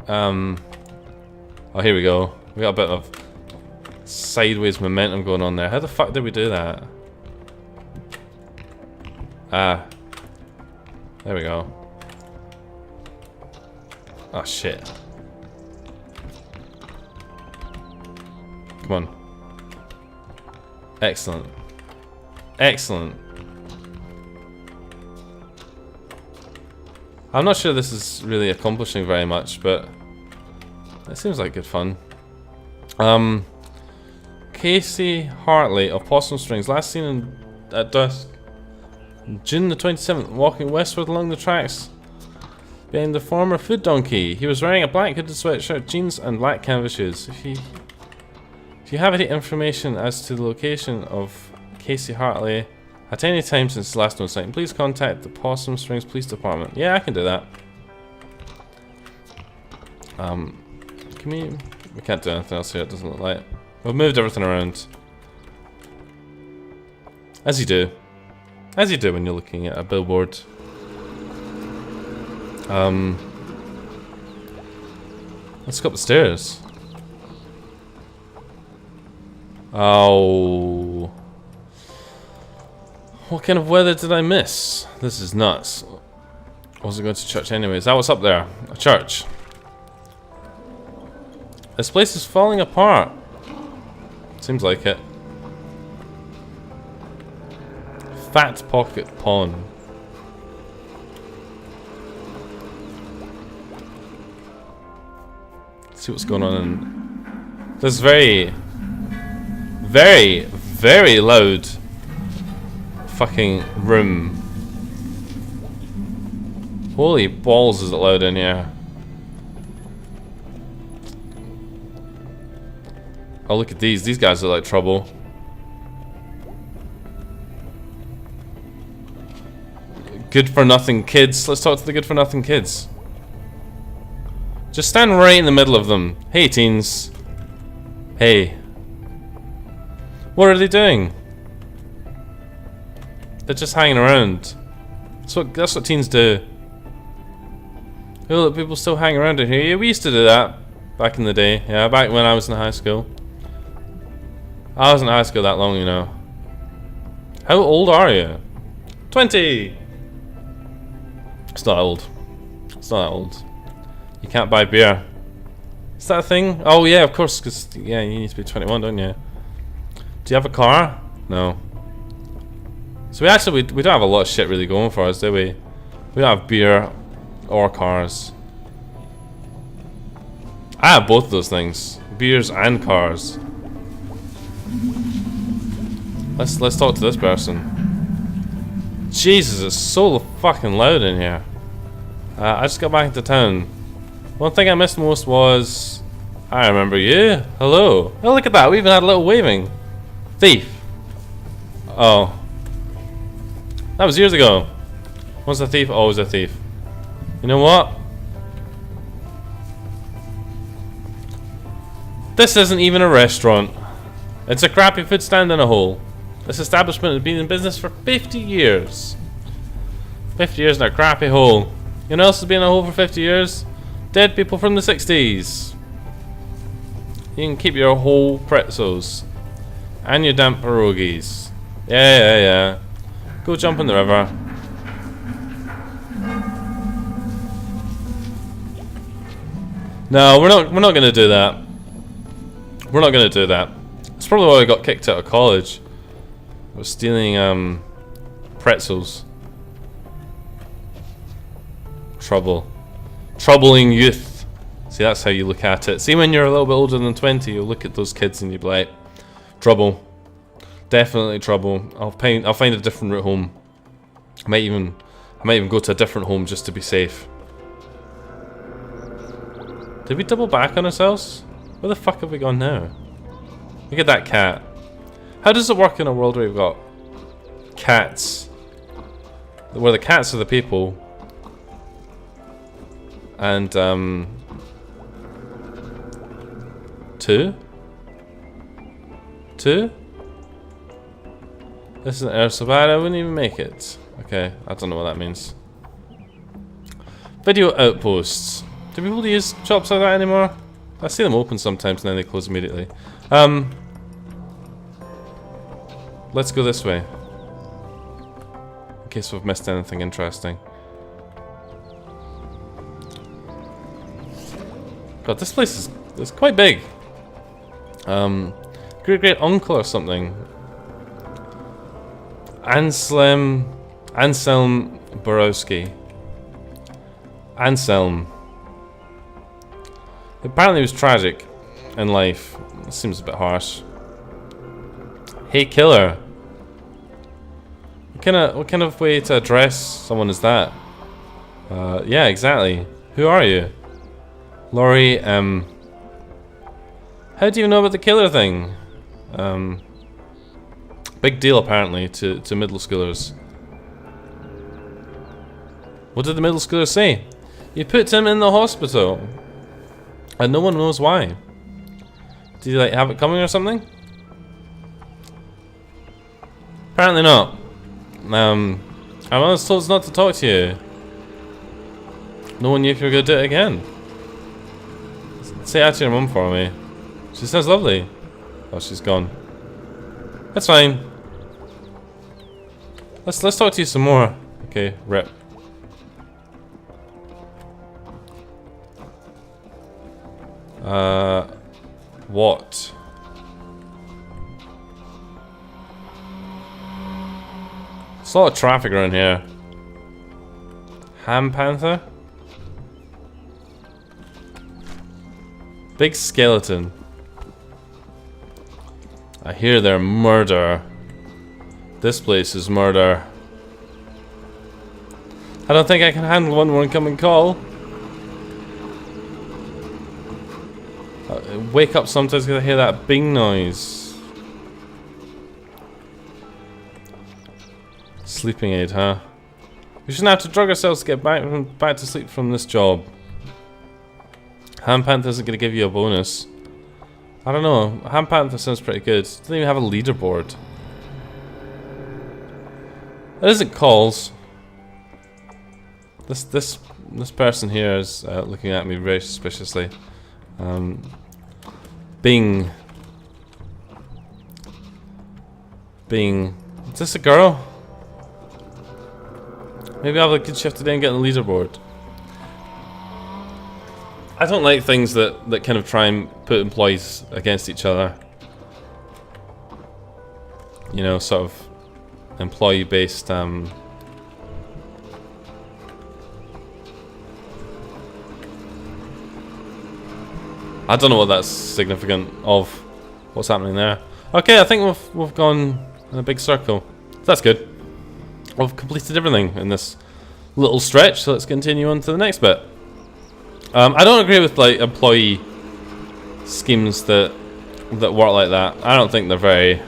Oh, here we go. We got a bit of sideways momentum going on there. How the fuck did we do that? Ah. There we go. Oh, shit. Come on. Excellent. Excellent. I'm not sure this is really accomplishing very much, but it seems like good fun. Casey Hartley of Possum Springs, last seen at dusk. June the 27th, walking westward along the tracks behind the former food donkey. He was wearing a black hooded sweatshirt, jeans, and black canvas shoes. If you have any information as to the location of Casey Hartley at any time since his last known sighting, please contact the Possum Springs Police Department. Yeah, I can do that. Can we can't do anything else here, it doesn't look like. We've moved everything around. As you do. As you do when you're looking at a billboard. Let's go up the stairs. Oh. What kind of weather did I miss? This is nuts. I wasn't going to church anyway. Is that what's up there? A church. This place is falling apart. Seems like it. Fat Pocket Pawn. Let's see what's going on in this very loud fucking room. Holy balls, is it loud in here. Oh, look at these. These guys are like trouble. Good for nothing kids. Let's talk to the good for nothing kids. Just stand right in the middle of them. Hey, teens. Hey. What are they doing? They're just hanging around. That's what teens do. Oh, look, people still hang around in here. Yeah, we used to do that back in the day. Yeah, back when I was in high school. I wasn't in high school that long, you know. How old are you? 20! It's not old. It's not that old. You can't buy beer. Is that a thing? Oh yeah, of course, because yeah, you need to be 21, don't you? Do you have a car? No. So we don't have a lot of shit really going for us, do we? We don't have beer or cars. I have both of those things. Beers and cars. Let's talk to this person. Jesus, it's so fucking loud in here. I just got back into town. One thing I missed most was... I remember you. Hello. Oh, look at that. We even had a little waving. Thief. Oh. That was years ago. Once a thief, always a thief. You know what? This isn't even a restaurant. It's a crappy food stand in a hole. This establishment has been in business for 50 years. 50 years in a crappy hole. You know what else has been in a hole for 50 years? Dead people from the 60s. You can keep your whole pretzels. And your damn pierogies. Yeah. Go jump in the river. No, we're not gonna do that. We're not gonna do that. That's probably why I got kicked out of college. I was stealing pretzels. Troubling youth. See, that's how you look at it. See, when you're a little bit older than 20, you'll look at those kids and you'll be like, trouble. Definitely trouble. I'll find a different route home. I might even go to a different home just to be safe. Did we double back on ourselves? Where the fuck have we gone now? Look at that cat. How does it work in a world where we've got cats? Where the cats are the people. And, Two? This isn't air so bad, I wouldn't even make it. Okay, I don't know what that means. Video outposts. Do people use shops like that anymore? I see them open sometimes and then they close immediately. Let's go this way. In case we've missed anything interesting. God, this place is quite big. Great uncle or something. Anselm Borowski. Anselm. Apparently he was tragic in life. It seems a bit harsh. Hey killer. What kind of way to address someone is that? Yeah, exactly. Who are you? Laurie, how do you know about the killer thing? Big deal apparently to middle schoolers. What did the middle schoolers say? You put him in the hospital. And no one knows why. Did you like have it coming or something? Apparently not. I was told not to talk to you. No one knew if you were going to do it again. Say that to your mum for me. She sounds lovely. Oh, she's gone. That's fine. Let's talk to you some more. Okay, rip. What? There's a lot of traffic around here. Ham Panther? Big skeleton. I hear their murder. This place is murder. I don't think I can handle one more incoming call. I wake up sometimes because I hear that bing noise. Sleeping aid, huh? We shouldn't have to drug ourselves to get back to sleep from this job. Ham Panther isn't going to give you a bonus. I don't know. Ham Panther sounds pretty good. Doesn't even have a leaderboard. It isn't calls. This person here is looking at me very suspiciously. Bing. Bing. Is this a girl? Maybe I'll have a good shift today and get on the leaderboard. I don't like things that kind of try and put employees against each other. You know, sort of employee-based. I don't know what that's significant of. What's happening there? Okay, I think we've gone in a big circle. That's good. We've completed everything in this little stretch, so let's continue on to the next bit. I don't agree with like employee schemes that work like that. I don't think they're very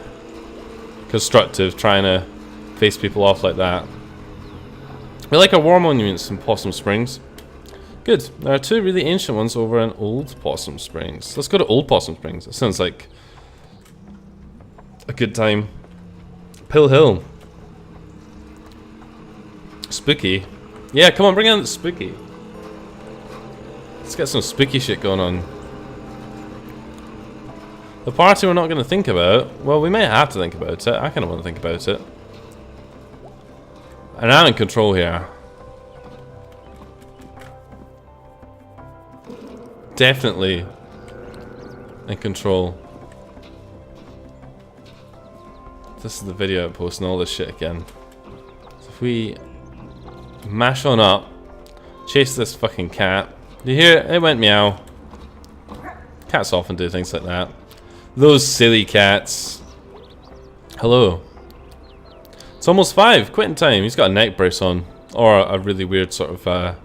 constructive, trying to face people off like that. We like our war monuments in Possum Springs. Good. There are two really ancient ones over in Old Possum Springs. Let's go to Old Possum Springs. It sounds like a good time. Pill Hill. Spooky. Yeah, come on, bring in the spooky. Let's get some spooky shit going on. The party we're not going to think about. Well, we may have to think about it. I kind of want to think about it. And I'm in control here. Definitely in control. This is the video I'm posting all this shit again. So if we mash on up, chase this fucking cat. You hear it? It went meow. Cats often do things like that. Those silly cats. Hello. It's almost 5. Quitting time. He's got a neck brace on. Or a really weird sort of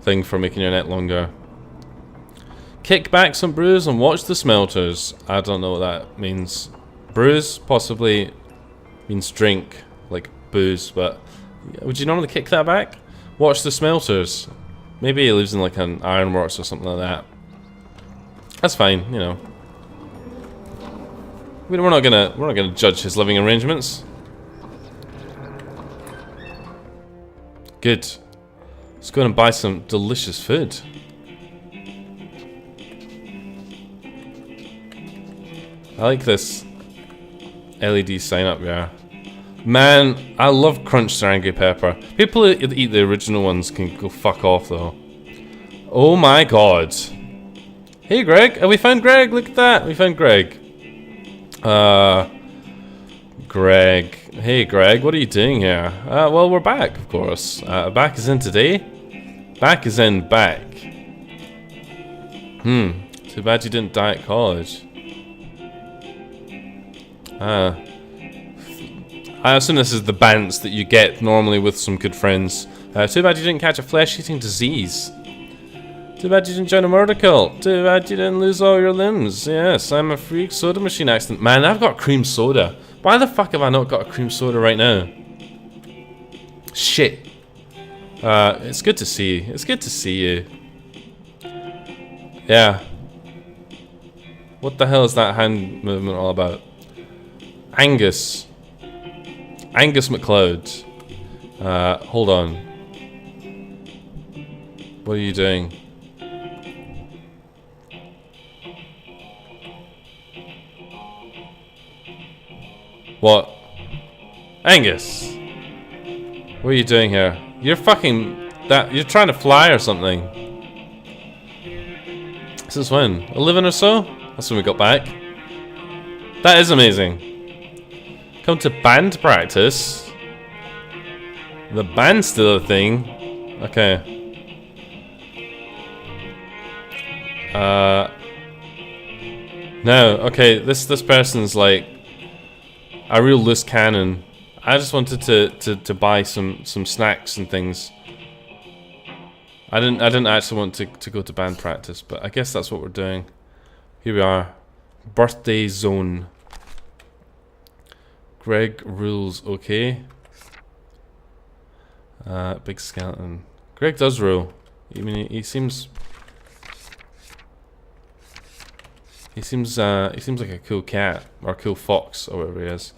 thing for making your neck longer. Kick back some brews and watch the smelters. I don't know what that means. Brews possibly means drink. Like booze. But would you normally kick that back? Watch the smelters. Maybe he lives in like an ironworks or something like that. That's fine, you know. We're not gonna judge his living arrangements. Good. Let's go and buy some delicious food. I like this LED sign up here. Man, I love Crunch Serengeti pepper. People that eat the original ones can go fuck off though. Oh my god. Hey Greg, have we found Greg? Look at that, we found Greg. Greg. Hey Greg, what are you doing here? Well, we're back, of course. Back is in today. Back is in back. Too bad you didn't die at college. I assume this is the bants that you get normally with some good friends. Too bad you didn't catch a flesh-eating disease. Too bad you didn't join a murder cult. Too bad you didn't lose all your limbs. Yes, I'm a freak soda machine accident. Man, I've got cream soda. Why the fuck have I not got a cream soda right now? Shit. It's good to see you. It's good to see you. Yeah. What the hell is that hand movement all about? Angus. Angus MacLeod. Hold on. What are you doing? What? Angus! What are you doing here? You're fucking... you're trying to fly or something. Since when? 11 or so? That's when we got back. That is amazing. Come to band practice. The band's still a thing. Okay. No, okay, this person's like a real loose cannon. I just wanted to buy some snacks and things. I didn't actually want to go to band practice, but I guess that's what we're doing. Here we are. Birthday zone. Greg rules, okay. Big skeleton. Greg does rule. I mean, he seems like a cool cat or cool fox or whatever he is.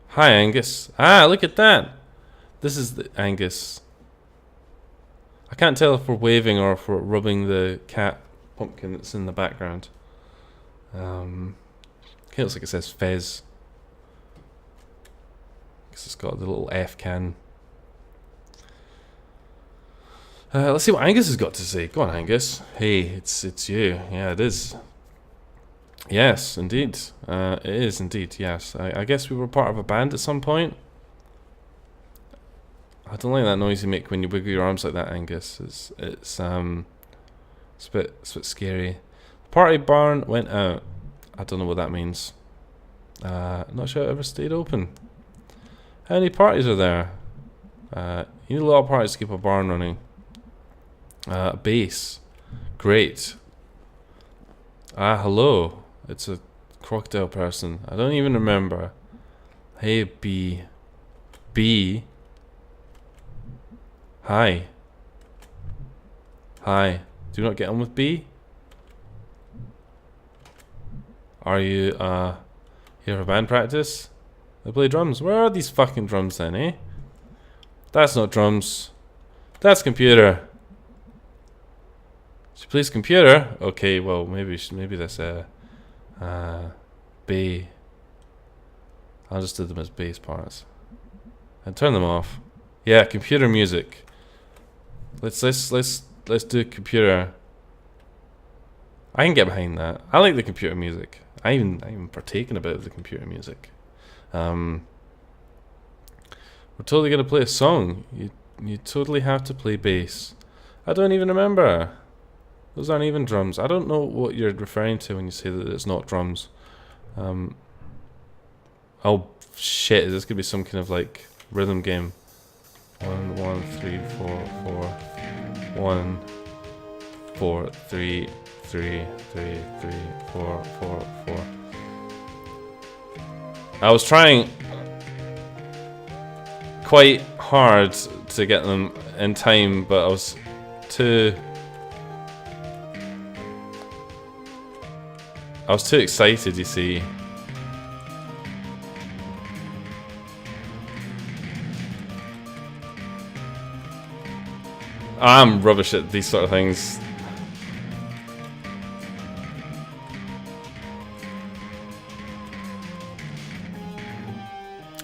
Hi, Angus. Ah, look at that. This is the Angus. I can't tell if we're waving or if we're rubbing the cat pumpkin that's in the background. It looks like it says Fez. Because it's got the little F can. Let's see what Angus has got to say. Go on, Angus. Hey, it's you. Yeah, it is. Yes, indeed. It is indeed. Yes. I guess we were part of a band at some point. I don't like that noise you make when you wiggle your arms like that, Angus. It's a bit scary. Party barn went out. I don't know what that means. Not sure it ever stayed open. How many parties are there? You need a lot of parties to keep a barn running. Base. Great. Hello. It's a crocodile person. I don't even remember. Hey, B. B. Hi. Hi. Do you not get on with B? Are you, here for band practice? They play drums. Where are these fucking drums then, eh? That's not drums. That's computer. She plays computer? Okay, well, maybe that's, B. I'll just do them as bass parts. And turn them off. Yeah, computer music. Let's do computer. I can get behind that. I like the computer music. I even partake in a bit of the computer music. We're totally gonna play a song. You totally have to play bass. I don't even remember. Those aren't even drums. I don't know what you're referring to when you say that it's not drums. Oh shit! Is this gonna be some kind of like rhythm game? 1 1 3 4 4 1 4 3 3 3 3 4 4 4. I was trying quite hard to get them in time, but I was too excited, you see. I'm rubbish at these sort of things.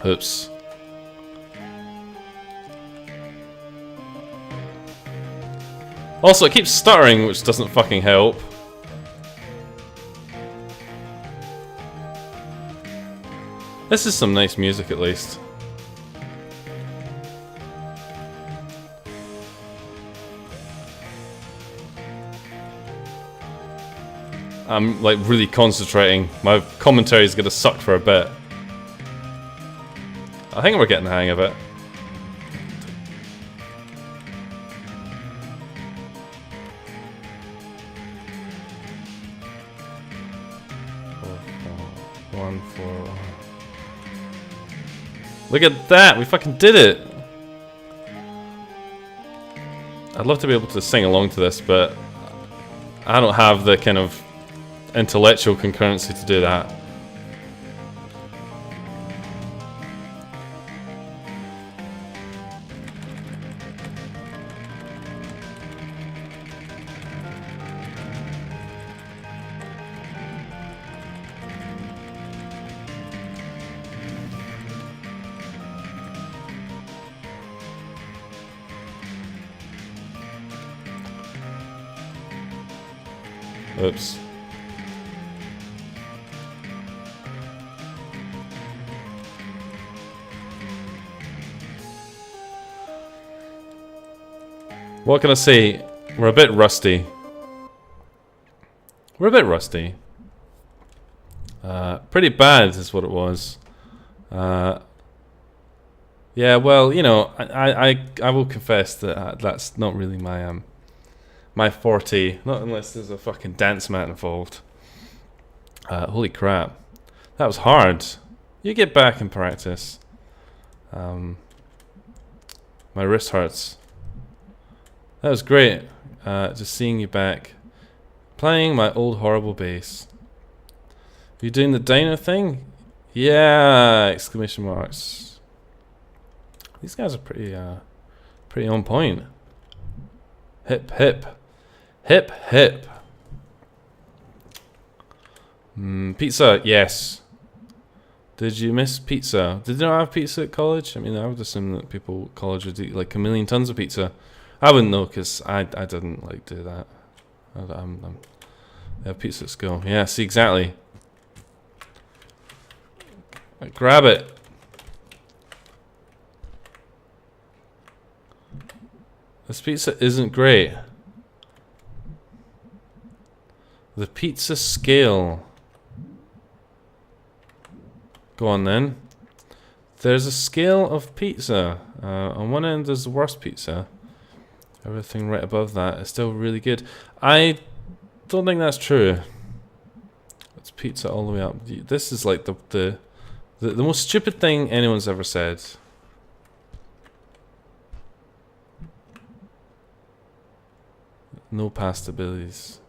Oops. Also, it keeps stuttering, which doesn't fucking help. This is some nice music, at least. I'm like really concentrating. My commentary is gonna suck for a bit. I think we're getting the hang of it. Look at that! We fucking did it! I'd love to be able to sing along to this, but I don't have the kind of intellectual concurrency to do that. Oops. What can I say? We're a bit rusty. We're a bit rusty. Pretty bad is what it was. Yeah, well, you know, I will confess that that's not really my my forte. Not unless there's a fucking dance mat involved. Holy crap, that was hard. You get back and practice. My wrist hurts. That was great. Just seeing you back, playing my old horrible bass. You doing the diner thing? Yeah! Exclamation marks. These guys are pretty on point. Hip hip, hip hip. Pizza, yes. Did you miss pizza? Did you not have pizza at college? I mean, I would assume that people at college would eat like a million tons of pizza. I wouldn't know because I didn't like do that. I have pizza at school. Yeah, see exactly. Like, grab it. This pizza isn't great. The pizza scale. Go on then. There's a scale of pizza. On one end is the worst pizza. Everything right above that is still really good. I don't think that's true. It's pizza all the way up. This is like the most stupid thing anyone's ever said. No past abilities.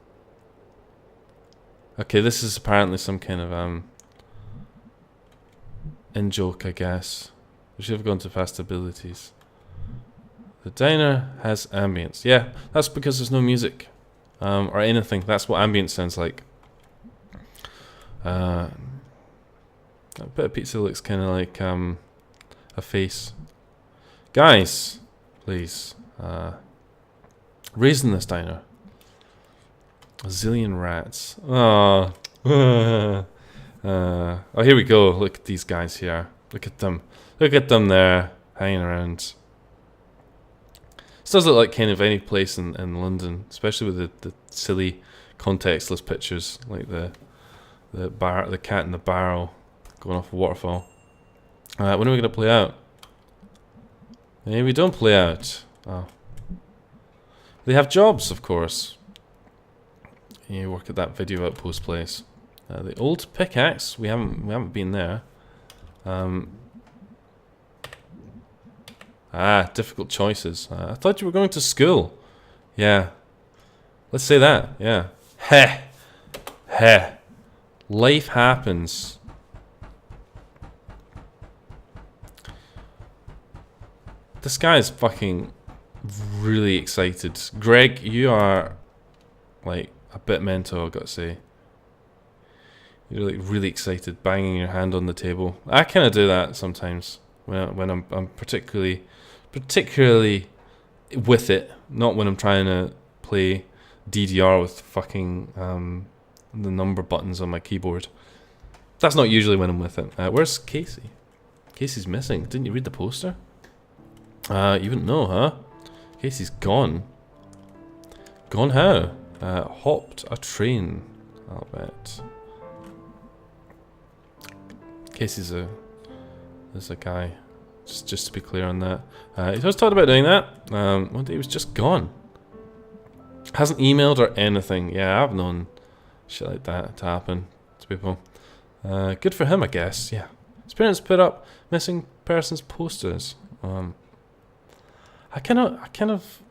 Okay, this is apparently some kind of in joke, I guess. We should have gone to past abilities. The diner has ambience. Yeah, that's because there's no music or anything. That's what ambience sounds like. A bit of pizza looks kind of like a face. Guys, please. Raise in this diner. A zillion rats. Oh. Oh, here we go. Look at these guys here. Look at them. Look at them there, hanging around. This does look like kind of any place in London, especially with the silly, contextless pictures, like the cat in the barrel going off a waterfall. When are we going to play out? Maybe we don't play out. Oh. They have jobs, of course. You work at that Video Outpost place. The old pickaxe. We haven't been there. Difficult choices. I thought you were going to school. Yeah. Let's say that. Yeah. Heh. Heh. Life happens. This guy is fucking really excited. Greg, you are like a bit mental, I've got to say. You're like really excited, banging your hand on the table. I kind of do that sometimes when I'm particularly with it. Not when I'm trying to play DDR with fucking the number buttons on my keyboard. That's not usually when I'm with it. Where's Casey? Casey's missing. Didn't you read the poster? You wouldn't know, huh? Casey's gone. Gone how? Hopped a train, I'll bet. Casey's a guy. Just to be clear on that. He was talking about doing that. One day he was just gone. Hasn't emailed or anything. Yeah, I've known shit like that to happen to people. Good for him, I guess. Yeah. His parents put up missing persons posters. I kind of.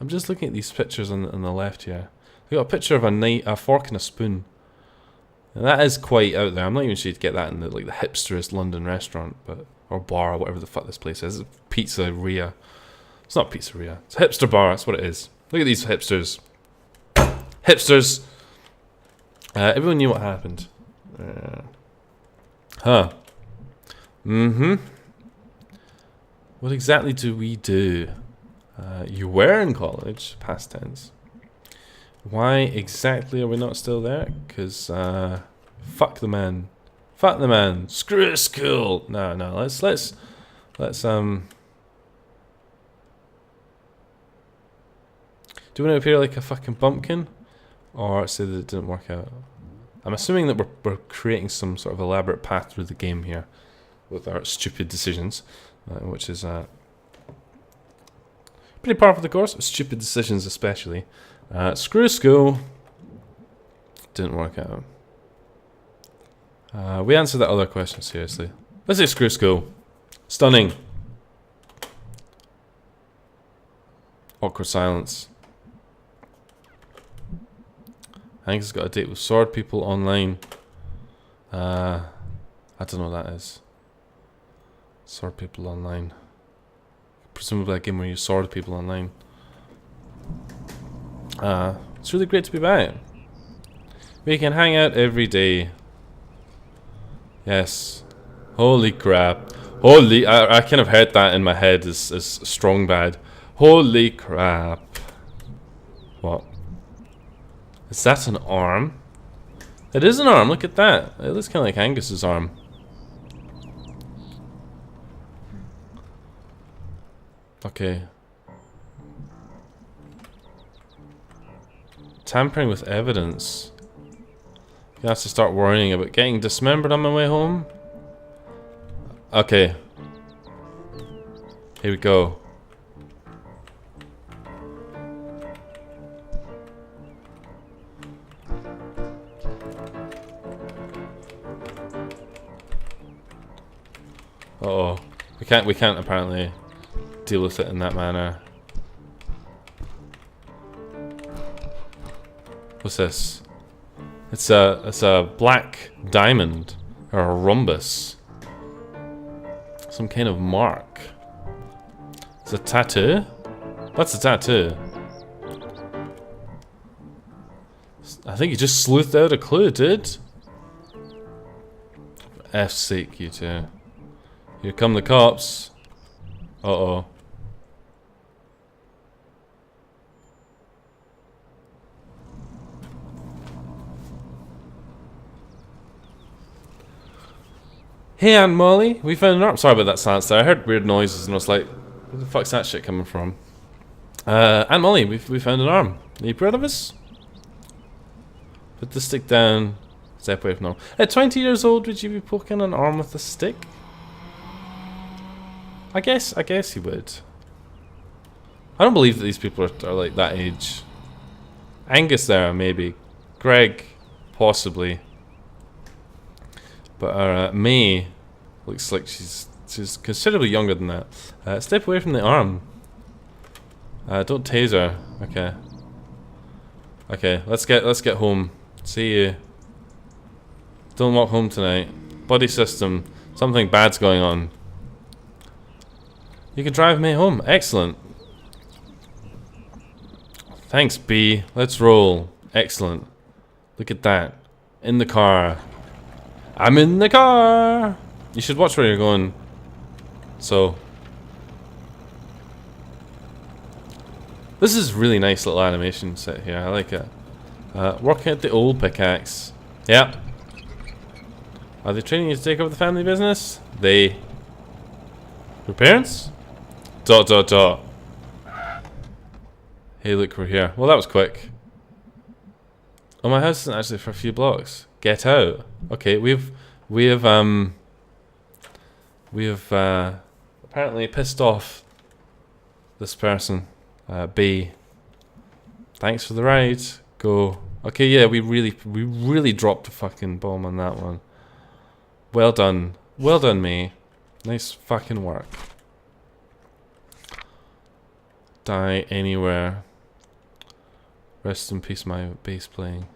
I'm just looking at these pictures on the left here. We got a picture of a fork and a spoon. And that is quite out there. I'm not even sure you'd get that in the hipsterest London restaurant, or bar, or whatever the fuck this place is. It's pizzeria. It's not pizzeria. It's a hipster bar. That's what it is. Look at these hipsters. Hipsters. Everyone knew what happened. Huh. Mm-hmm. What exactly do we do? You were in college, past tense. Why exactly are we not still there? Because, fuck the man. Fuck the man. Screw school. No, let's, do we want to appear like a fucking bumpkin? Or say that it didn't work out? I'm assuming that we're creating some sort of elaborate path through the game here with our stupid decisions, which is pretty par for the course. Stupid decisions especially. Screw school. Didn't work out. We answered that other question seriously. Let's say screw school. Stunning. Awkward silence. I think it's got a date with Sword People Online. I don't know what that is. Sword People Online. Presumably a game where you sword people online. It's really great to be back. We can hang out every day. Yes. Holy crap. Holy, I kind of heard that in my head as strong bad. Holy crap. What? Is that an arm? It is an arm, look at that. It looks kind of like Angus's arm. Okay. Tampering with evidence. You have to start worrying about getting dismembered on my way home. Okay. Here we go. Uh-oh. We can't apparently deal with it in that manner. What's this? It's a black diamond or a rhombus. Some kind of mark. It's a tattoo? That's a tattoo. I think you just sleuthed out a clue, dude. For F's sake, you two. Here come the cops. Uh-oh. Hey, Aunt Molly, we found an arm. Sorry about that silence there. I heard weird noises and I was like, where the fuck's that shit coming from? Aunt Molly, we found an arm. Are you proud of us? Put the stick down. Step away from arm. At 20 years old, would you be poking an arm with a stick? I guess you would. I don't believe that these people are like that age. Angus there, maybe. Greg, possibly. But May looks like she's considerably younger than that. Step away from the arm. Don't tase her. Okay. Okay, let's get home. See you. Don't walk home tonight. Body system. Something bad's going on. You can drive me home. Excellent. Thanks, B. Let's roll. Excellent. Look at that. In the car. I'm in the car. You should watch where you're going. So. This is really nice little animation set here. I like it. Working at the old pickaxe. Yep. Are they training you to take over the family business? They. Your parents? ... Hey, look, we're here. Well, that was quick. Oh, my house isn't actually for a few blocks. Get out. Okay, we have apparently pissed off this person. B. Thanks for the ride. Go. Okay, yeah, we really dropped a fucking bomb on that one. Well done. Well done, me. Nice fucking work. Die anywhere. Rest in peace, my bass playing.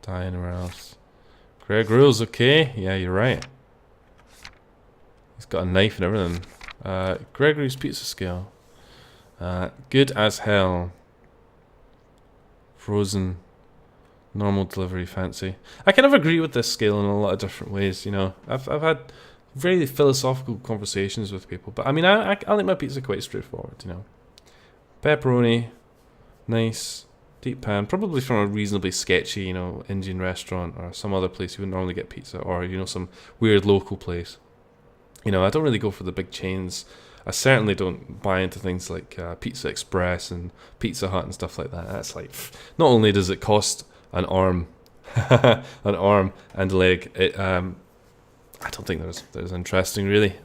Die anywhere else. Greg Rule's okay. Yeah, you're right. He's got a knife and everything. Gregory's pizza scale. Good as hell. Frozen. Normal delivery, fancy. I kind of agree with this scale in a lot of different ways, you know. I've had very philosophical conversations with people, but I mean, I like my pizza quite straightforward, you know. Pepperoni, nice. Deep pan, probably from a reasonably sketchy, you know, Indian restaurant or some other place you wouldn't normally get pizza, or you know, some weird local place. You know, I don't really go for the big chains. I certainly don't buy into things like Pizza Express and Pizza Hut and stuff like that. That's like, not only does it cost an arm, an arm and a leg, I don't think there's interesting really.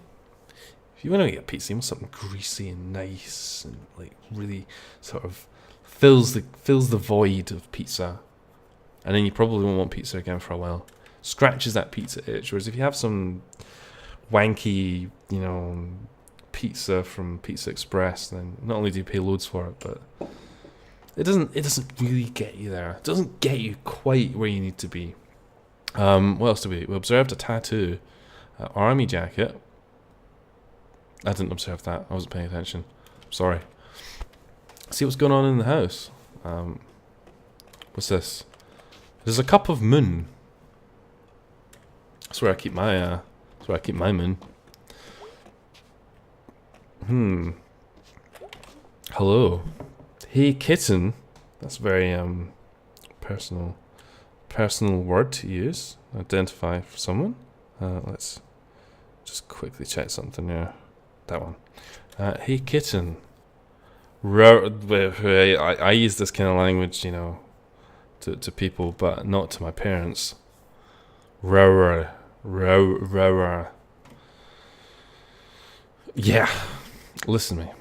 If you want to get pizza, you want something greasy and nice and like really sort of fills the void of pizza, and then you probably won't want pizza again for a while. Scratches that pizza itch. Whereas if you have some wanky, you know, pizza from Pizza Express, then not only do you pay loads for it, but it doesn't really get you there. It doesn't get you quite where you need to be. What else did we observed a tattoo, army jacket. I didn't observe that. I wasn't paying attention. Sorry. See what's going on in the house. What's this? There's a cup of moon. That's where I keep my moon. Hello. Hey kitten. That's very personal word to use. Identify for someone. Let's just quickly check something here. That one. Hey kitten. I use this kind of language, you know, to people, but not to my parents. Rower. Yeah. Listen to me.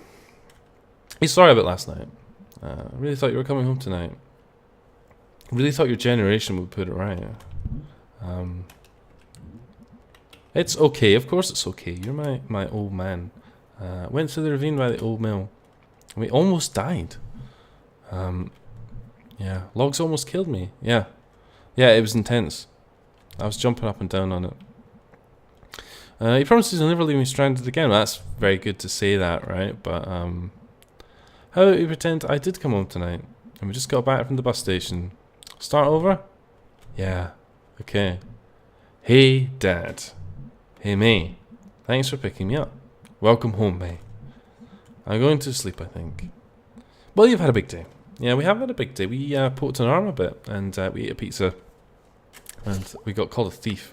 Hey, sorry about last night. I really thought you were coming home tonight. Really thought your generation would put it right. It's okay. Of course it's okay. You're my old man. Went through the ravine by the old mill. We almost died. Yeah. Logs almost killed me. Yeah. Yeah, it was intense. I was jumping up and down on it. He promises he'll never leave me stranded again. Well, that's very good to say that, right? But, how about you pretend I did come home tonight, and we just got back from the bus station. Start over? Yeah. Okay. Hey, Dad. Hey, May. Thanks for picking me up. Welcome home, May. I'm going to sleep, I think. Well, you've had a big day. Yeah, we have had a big day. We poked an arm a bit, and we ate a pizza. And we got called a thief.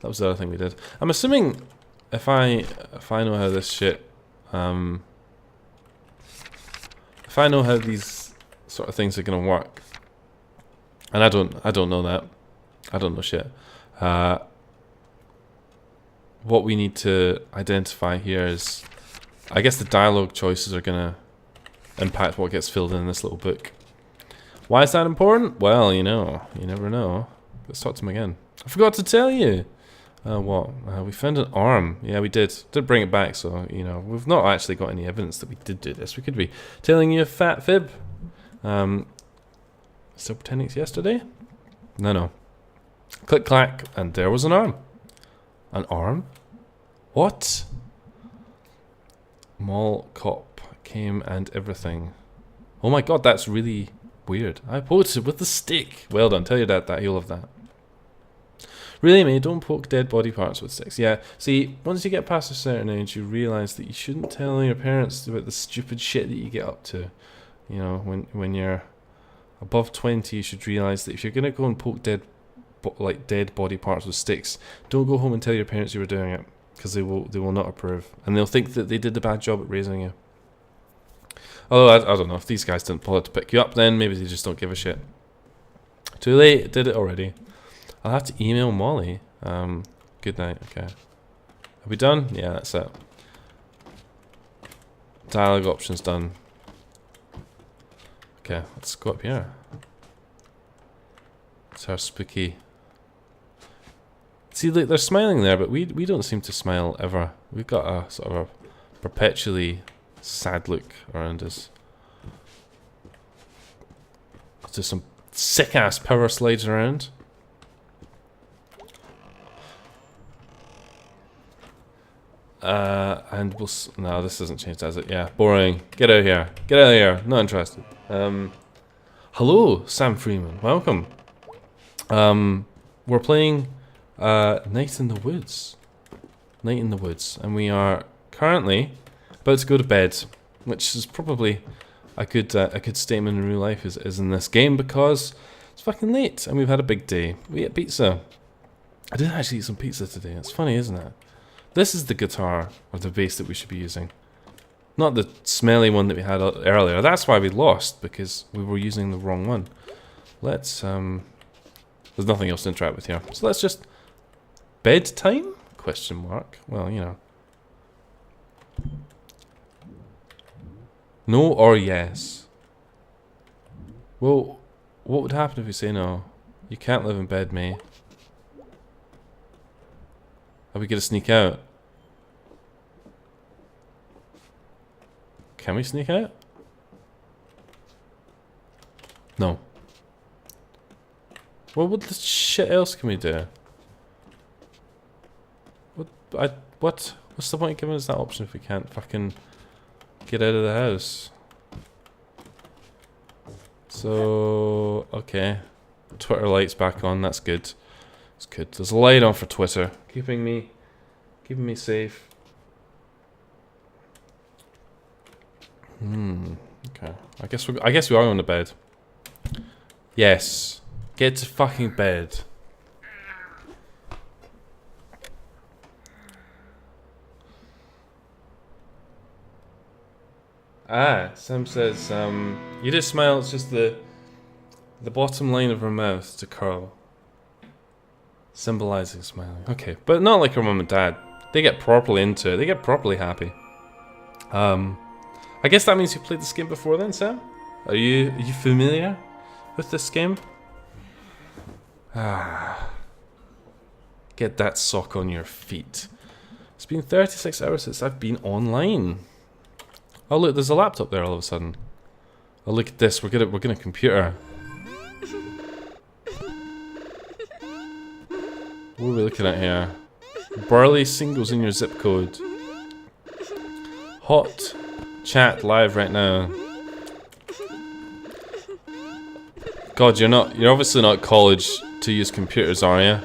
That was the other thing we did. I'm assuming if I know how this shit, if I know how these sort of things are gonna work, and I don't know that. I don't know shit. What we need to identify here is, I guess the dialogue choices are gonna impact what gets filled in this little book. Why is that important? Well, you know, you never know. Let's talk to him again. I forgot to tell you. What? We found an arm. Yeah, we did. Did bring it back, so, you know, we've not actually got any evidence that we did do this. We could be telling you a fat fib. Still pretending it's yesterday? No. Click, clack, and there was an arm. An arm? What? Mall cop came and everything. Oh my god, that's really weird. I poked it with the stick. Well done. Tell your dad that. He'll love that. Really, mate, don't poke dead body parts with sticks. Yeah, see, once you get past a certain age, you realise that you shouldn't tell your parents about the stupid shit that you get up to. You know, when you're above 20, you should realise that if you're going to go and poke dead body parts with sticks, don't go home and tell your parents you were doing it, because they will not approve. And they'll think that they did a bad job at raising you. Although, I don't know, if these guys didn't bother to pick you up, then maybe they just don't give a shit. Too late, did it already. I'll have to email Molly. Good night, okay. Are we done? Yeah, that's it. Dialogue options done. Okay, let's go up here. It's our spooky... See, look, they're smiling there, but we don't seem to smile ever. We've got a sort of a perpetually sad look around us. There's some sick-ass power slides around. And we'll... No, this doesn't change, does it? Yeah, boring. Get out of here. Get out of here. Not interested. Hello, Sam Freeman. Welcome. We're playing Night in the Woods. Night in the Woods. And we are currently about to go to bed, which is probably a good statement in real life is in this game because it's fucking late and we've had a big day. We ate pizza. I did actually eat some pizza today. It's funny, isn't it? This is the guitar or the bass that we should be using. Not the smelly one that we had earlier. That's why we lost, because we were using the wrong one. Let's, there's nothing else to interact with here. So let's just... Bedtime? Question mark. Well, you know. No or yes? Well, what would happen if we say no? You can't live in bed, May. Are we gonna sneak out? Can we sneak out? No. Well, what the shit else can we do? What? What's the point of giving us that option if we can't fucking get out of the house? So, okay. Twitter light's back on, that's good. It's good. There's a light on for Twitter. Keeping me safe. Okay. I guess we are on the bed. Yes. Get to fucking bed. Sam says, you just smile, it's just the bottom line of her mouth to curl. Symbolizing smiling. Okay, but not like her mum and dad. They get properly into it. They get properly happy. I guess that means you played this game before then, Sam? Are you familiar with this game? Get that sock on your feet. It's been 36 hours since I've been online. Oh look, there's a laptop there all of a sudden. Oh look at this, we're gonna computer. What are we looking at here? Burley singles in your zip code. Hot chat live right now. God, you're obviously not at college to use computers, are you?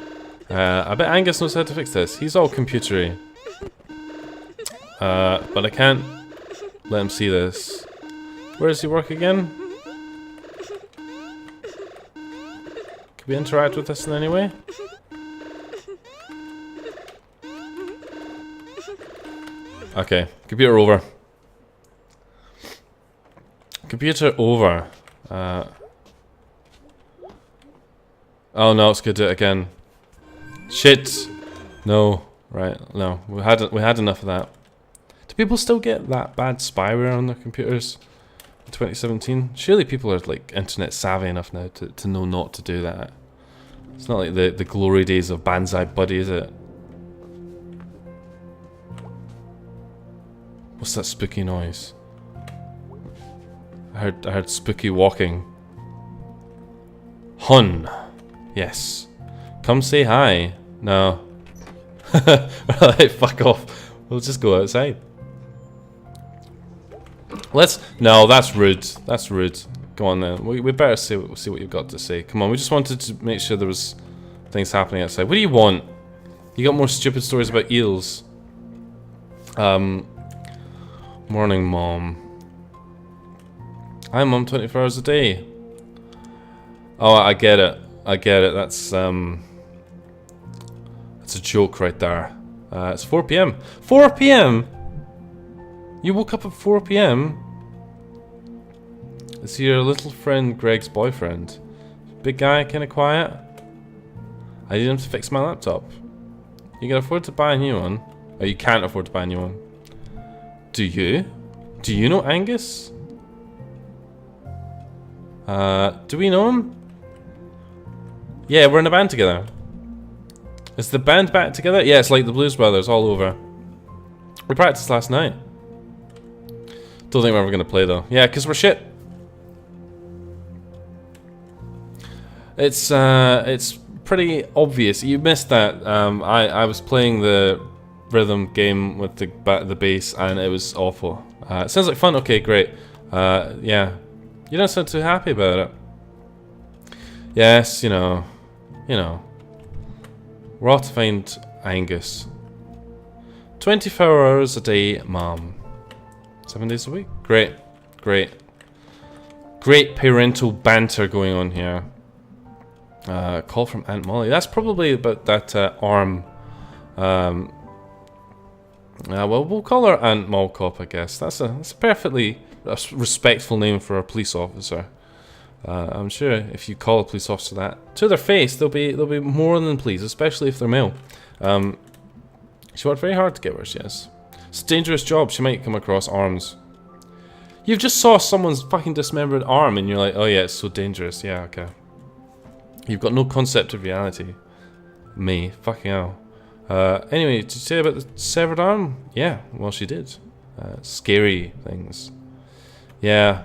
I bet Angus knows how to fix this. He's all computery. But I can't let him see this. Where does he work again? Can we interact with this in any way? Okay, computer over. Computer over. Oh no, it's gonna do it again. Shit! No, right, no. We had enough of that. Do people still get that bad spyware on their computers in 2017? Surely people are like internet savvy enough now to know not to do that. It's not like the glory days of Banzai Buddy, is it? What's that spooky noise? I heard spooky walking. Hun. Yes. Come say hi. No. Right, fuck off. We'll just go outside. No, that's rude. That's rude. Go on then. We better see what you've got to say. Come on, we just wanted to make sure there was things happening outside. What do you want? You got more stupid stories about eels. Morning, Mom. Hi, Mom, 24 hours a day. Oh, I get it. I get it. That's a joke right there. It's 4 PM. 4 PM? You woke up at 4 PM? Is he your little friend Greg's boyfriend? Big guy, kinda quiet? I need him to fix my laptop. You can afford to buy a new one. Oh, you can't afford to buy a new one. Do you? Do you know Angus? Do we know him? Yeah, we're in a band together. Is the band back together? Yeah, it's like the Blues Brothers all over. We practiced last night. Don't think we're ever gonna play though. Yeah, because we're shit. It's pretty obvious. You missed that. I was playing the rhythm game with the bass and it was awful. It sounds like fun. Okay, great. Yeah, you don't sound too happy about it. Yes, you know. We're off to find Angus. 24 hours a day, Mom. 7 days a week. Great, great. Great parental banter going on here. Call from Aunt Molly. That's probably about that arm. Well, we'll call her Aunt Mallcop, I guess. That's a perfectly respectful name for a police officer. I'm sure if you call a police officer that to their face, they'll be more than pleased, especially if they're male. She worked very hard to get where she is. It's a dangerous job. She might come across arms. You've just saw someone's fucking dismembered arm, and you're like, oh yeah, it's so dangerous. Yeah, okay. You've got no concept of reality. Me, fucking hell. Anyway, did you say about the severed arm? Yeah, well, she did. Scary things. Yeah.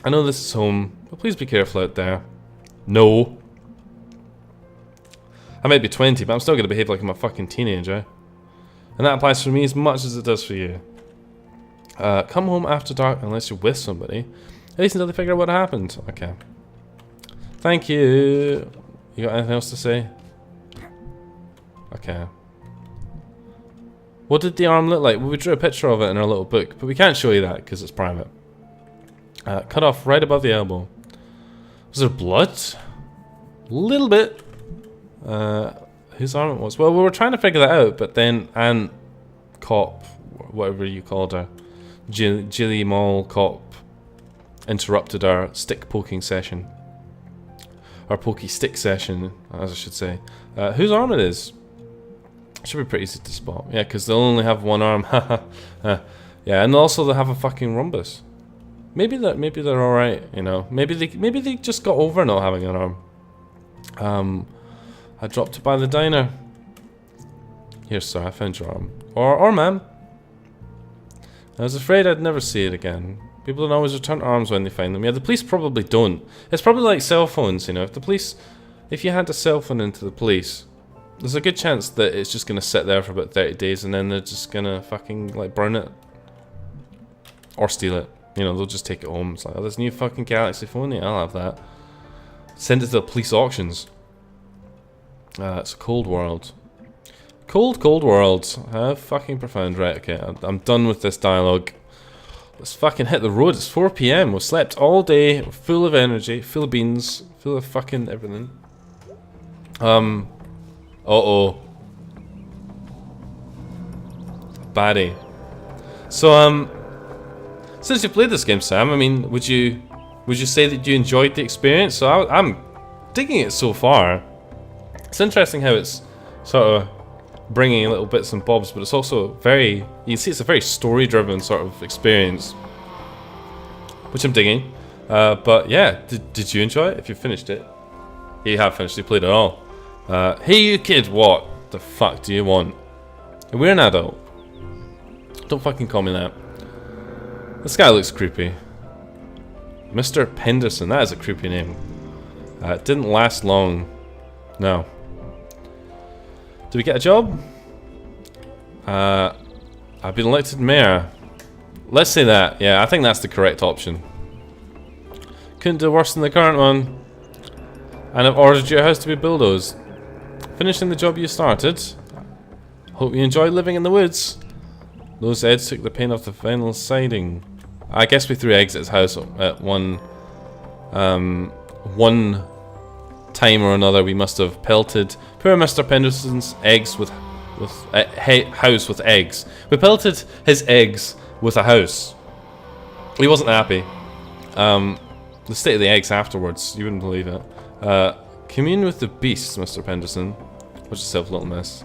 I know this is home, but please be careful out there. No. I might be 20, but I'm still going to behave like I'm a fucking teenager. And that applies for me as much as it does for you. Come home after dark unless you're with somebody. At least until they figure out what happened. Okay. Thank you. You got anything else to say? Okay. What did the arm look like? Well, we drew a picture of it in our little book, but we can't show you that because it's private. Cut off right above the elbow. Was there blood? A little bit. Whose arm it was? Well, we were trying to figure that out, but then Aunt Cop, whatever you called her, Jilly Mall Cop, interrupted our stick poking session. Our pokey stick session, as I should say. Whose arm it is? Should be pretty easy to spot. Yeah, because they'll only have one arm. Yeah, and also they have a fucking rhombus. Maybe they're all right. You know, maybe they just got over not having an arm. I dropped it by the diner. Here, sir, I found your arm. Or ma'am. I was afraid I'd never see it again. People don't always return arms when they find them. Yeah, the police probably don't. It's probably like cell phones, you know. If you hand a cell phone into the police, there's a good chance that it's just gonna sit there for about 30 days and then they're just gonna fucking like burn it. Or steal it. You know, they'll just take it home. It's like, oh, this new fucking Galaxy phone, yeah, I'll have that. Send it to the police auctions. It's a cold world. Cold world. How fucking profound. Right, okay, I'm done with this dialogue. Let's fucking hit the road. It's 4 PM. We've slept all day. We're full of energy, full of beans, full of fucking everything. Uh-oh. Baddie. So, since you played this game, Sam, I mean, would you say that you enjoyed the experience? So I'm digging it so far. It's interesting how it's sort of bringing little bits and bobs, but it's also very, you can see it's a very story-driven sort of experience, which I'm digging. But yeah, did you enjoy it? If you finished it, you have finished. You played it all. Hey, you kid, what the fuck do you want? We're an adult. Don't fucking call me that. This guy looks creepy. Mr. Penderson, that is a creepy name. It didn't last long. No. Did we get a job? I've been elected mayor. Let's say that. Yeah, I think that's the correct option. Couldn't do worse than the current one. And I've ordered your house to be bulldozed. Finishing the job you started. Hope you enjoy living in the woods. Those eggs took the paint off the vinyl siding. I guess we threw eggs at his house at one time or another. We must have pelted poor Mr. Penderson's eggs with house with eggs. We pelted his eggs with a house. He wasn't happy. The state of the eggs afterwards, you wouldn't believe it. Commune with the beasts, Mr. Penderson. Watch yourself, little miss.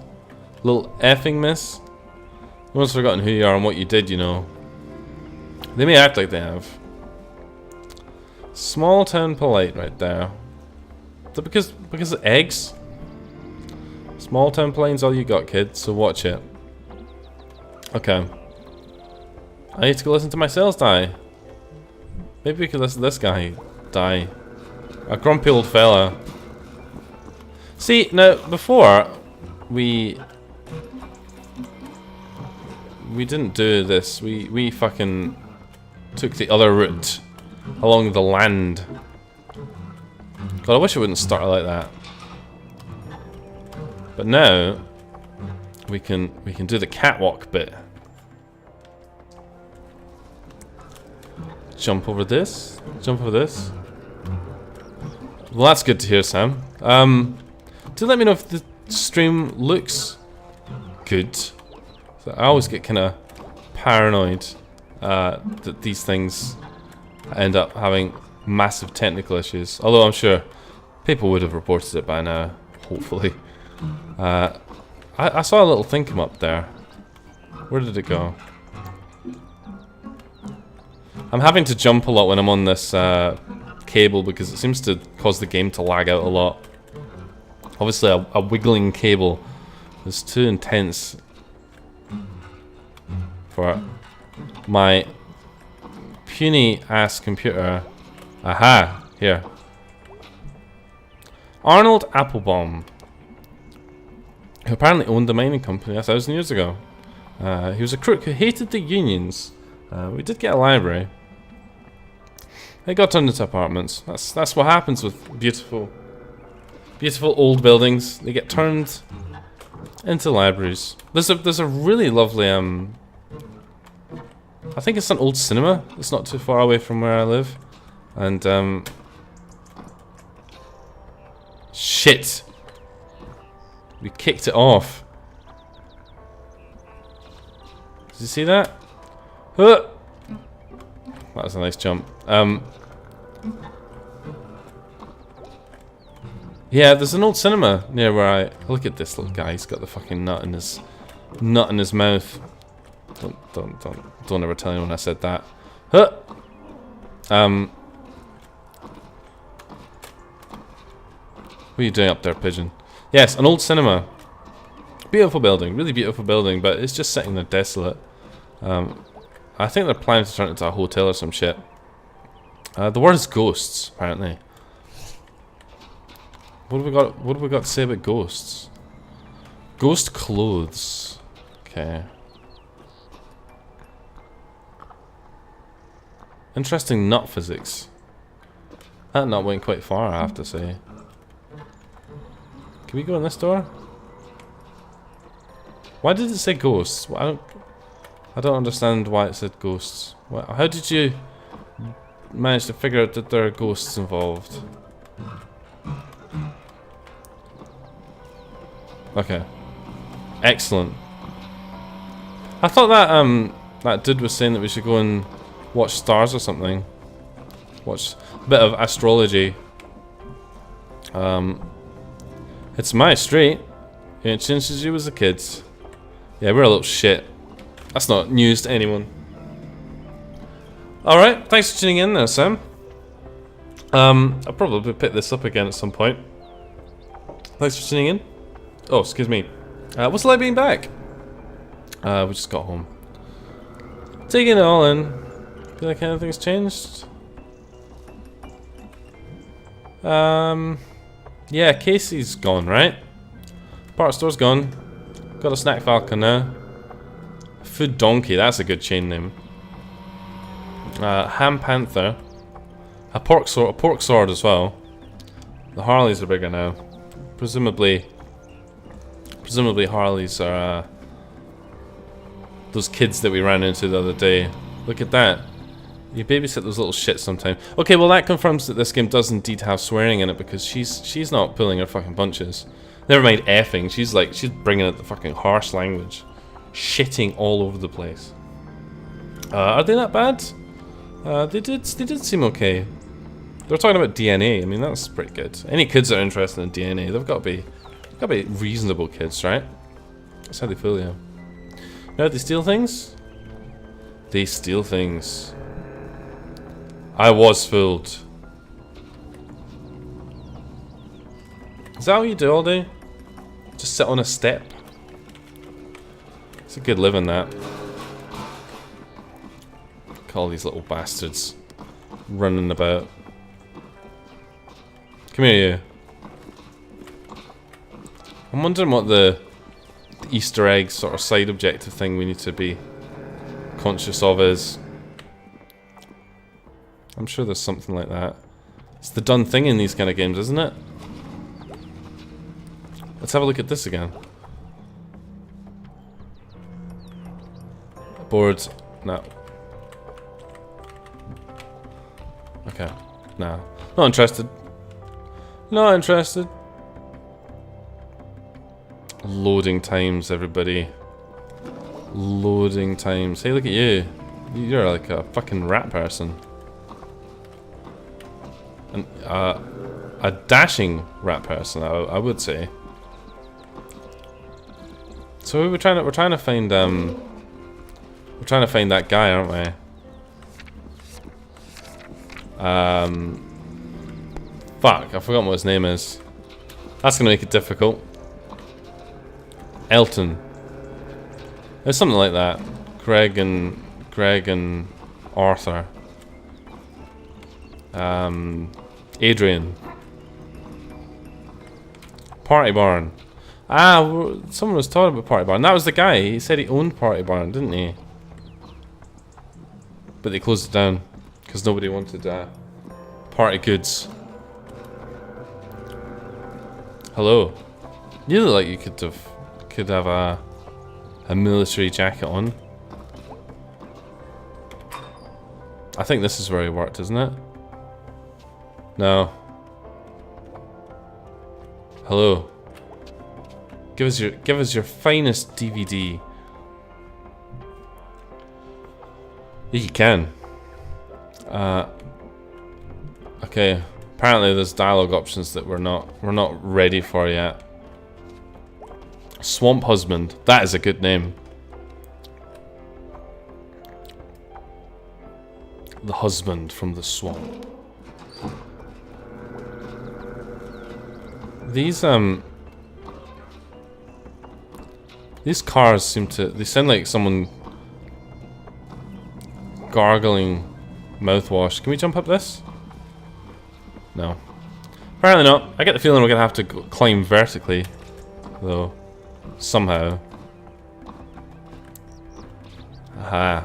Little effing miss. No one's forgotten who you are and what you did, you know. They may act like they have. Small town polite right there. Is that because of eggs? Small town polite's all you got, kid, so watch it. Okay. I need to go listen to my sales die. Maybe we could listen to this guy die. A grumpy old fella. See, now, before, we didn't do this. We fucking took the other route along the land. God, I wish it wouldn't start like that. But now we can do the catwalk bit. Jump over this. Jump over this. Well, that's good to hear, Sam. Do let me know if the stream looks good. So I always get kind of paranoid that these things end up having massive technical issues. Although I'm sure people would have reported it by now, hopefully. I saw a little thing come up there. Where did it go? I'm having to jump a lot when I'm on this cable because it seems to cause the game to lag out a lot. Obviously a wiggling cable is too intense for my puny ass computer. Aha! Here. Arnold Applebaum, who apparently owned a mining company 1,000 years ago. He was a crook who hated the unions. We did get a library. It got turned into apartments. That's what happens with beautiful old buildings. They get turned into libraries. There's a really lovely I think it's an old cinema. It's not too far away from where I live, and shit, we kicked it off. Did you see that? Huh. That was a nice jump. Yeah, there's an old cinema near where I look at this little guy. He's got the fucking nut in his mouth. Don't ever tell anyone I said that. Huh. What are you doing up there, pigeon? Yes, an old cinema. Beautiful building, really beautiful building, but it's just sitting there desolate. I think they're planning to turn it into a hotel or some shit. The word is ghosts, apparently. What have we got to say about ghosts? Ghost clothes. Okay. Interesting nut physics. That nut went quite far, I have to say. Can we go in this door? Why did it say ghosts? I don't understand why it said ghosts. How did you manage to figure out that there are ghosts involved? Okay. Excellent. I thought that that dude was saying that we should go and watch stars or something. Watch a bit of astrology. It's my street. It since you was a kid. Yeah, we're a little shit. That's not news to anyone. Alright, thanks for tuning in there, Sam. I'll probably pick this up again at some point. Thanks for tuning in. Oh, excuse me. What's it like being back? We just got home. Taking it all in. Feel like anything's changed? Yeah, Casey's gone, right? Part store's gone. Got a Snack Falcon now. Food Donkey, that's a good chain name. Ham Panther. A pork sword as well. The Harleys are bigger now. Presumably Harleys are those kids that we ran into the other day. Look at that. You babysit those little shits sometimes. Okay, well that confirms that this game does indeed have swearing in it because she's not pulling her fucking punches. Never mind effing. She's bringing out the fucking harsh language, shitting all over the place. Are they that bad? They did seem okay. They're talking about DNA. I mean that's pretty good. Any kids that are interested in DNA, they've got to be reasonable kids, right? That's how they fool you. Now they steal things. They steal things. I was fooled. Is that what you do all day? Just sit on a step? It's a good living, that. Call these little bastards running about. Come here, you. I'm wondering what the Easter egg sort of side objective thing we need to be conscious of is. I'm sure there's something like that. It's the done thing in these kind of games, isn't it? Let's have a look at this again. Board. No. Nah. Not interested. Not interested. Loading times, everybody. Loading times. Hey, look at you. You're like a fucking rat person. And, a dashing rat person, I would say. So we're trying to find that guy, aren't we? Fuck, I forgot what his name is. That's gonna make it difficult. Elton. It's something like that. Greg and Arthur. Adrian. Party Barn. Ah, someone was talking about Party Barn. That was the guy. He said he owned Party Barn, didn't he? But they closed it down because nobody wanted party goods. Hello. You look like you could have a military jacket on. I think this is where he worked, isn't it? No. Hello. Give us your finest DVD. Yeah, you can. Okay. Apparently there's dialogue options that we're not ready for yet. Swamp Husband. That is a good name. The husband from the swamp. These cars they sound like someone gargling mouthwash. Can we jump up this? No. Apparently not. I get the feeling we're gonna have to climb vertically, though. Somehow. Aha.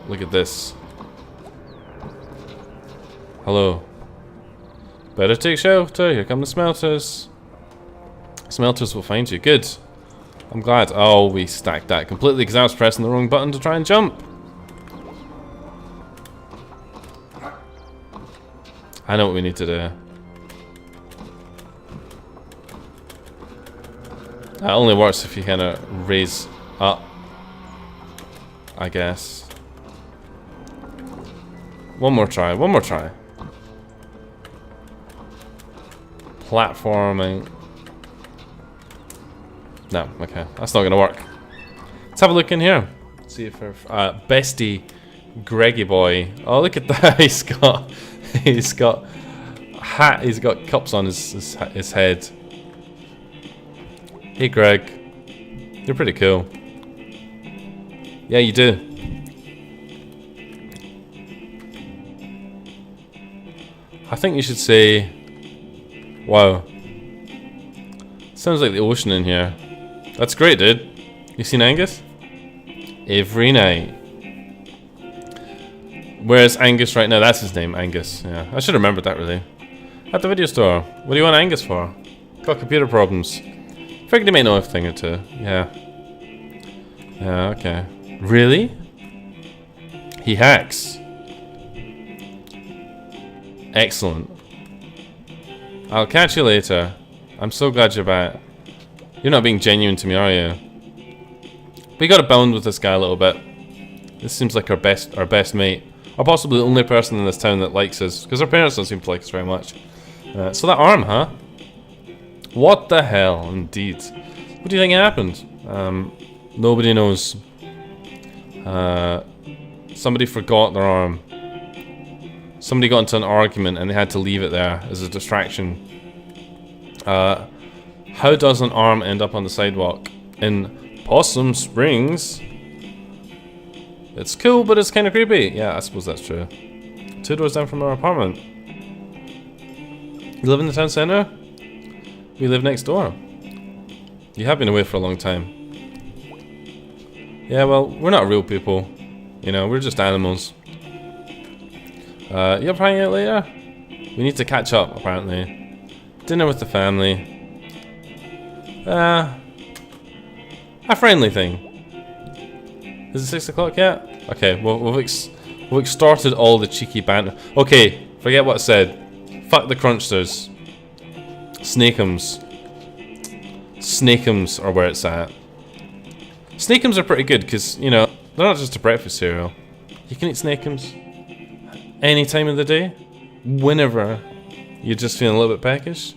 Look at this. Hello. Better take shelter. Here come the smelters. Smelters will find you. Good. I'm glad. Oh, we stacked that completely because I was pressing the wrong button to try and jump. I know what we need to do. That only works if you kind of raise up, I guess. One more try. One more try. Platforming. No, okay, that's not gonna work. Let's have a look in here. See if our bestie Greggy boy. Oh, look at that! he's got hat. He's got cups on his head. Hey, Greg. You're pretty cool. Yeah, you do. I think you should say, wow. Sounds like the ocean in here. That's great, dude. You seen Angus? Every night. Where's Angus right now? That's his name, Angus. Yeah, I should have remembered that, really. At the video store. What do you want Angus for? Got computer problems. Figured he might know a thing or two. Yeah. Yeah, okay. Really? He hacks. Excellent. I'll catch you later. I'm so glad you're back. You're not being genuine to me, are you? We gotta bond with this guy a little bit. This seems like our best mate. Or possibly the only person in this town that likes us. Because our parents don't seem to like us very much. So that arm, huh? What the hell, indeed. What do you think happened? Nobody knows. Somebody forgot their arm. Somebody got into an argument and they had to leave it there as a distraction. How does an arm end up on the sidewalk in Possum Springs? It's cool, but it's kind of creepy. Yeah, I suppose that's true. 2 doors down from our apartment. You live in the town centre? We live next door. You have been away for a long time. Yeah, well, we're not real people. You know, we're just animals. You up hanging out later? We need to catch up, apparently. Dinner with the family. A friendly thing. Is it 6 o'clock yet? Okay, we'll Who extorted all the cheeky banter. Okay, forget what I said. Fuck the crunchsters. Snakeums. Snakeums are where it's at. Snakeums are pretty good because, you know, they're not just a breakfast cereal. You can eat snakeums any time of the day, whenever you're just feeling a little bit peckish.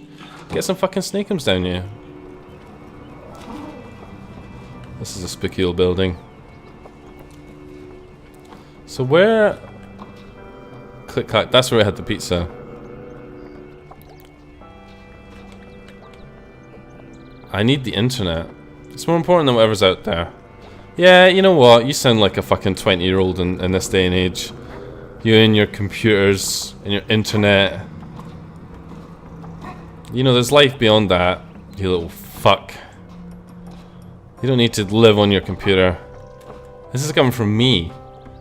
Get some fucking snakeums down you. This is a spooky old building. So where... Click clack, that's where I had the pizza. I need the internet. It's more important than whatever's out there. Yeah, you know what? You sound like a fucking 20-year-old in this day and age. You and your computers and your internet. You know, there's life beyond that, you little fuck. You don't need to live on your computer. This is coming from me.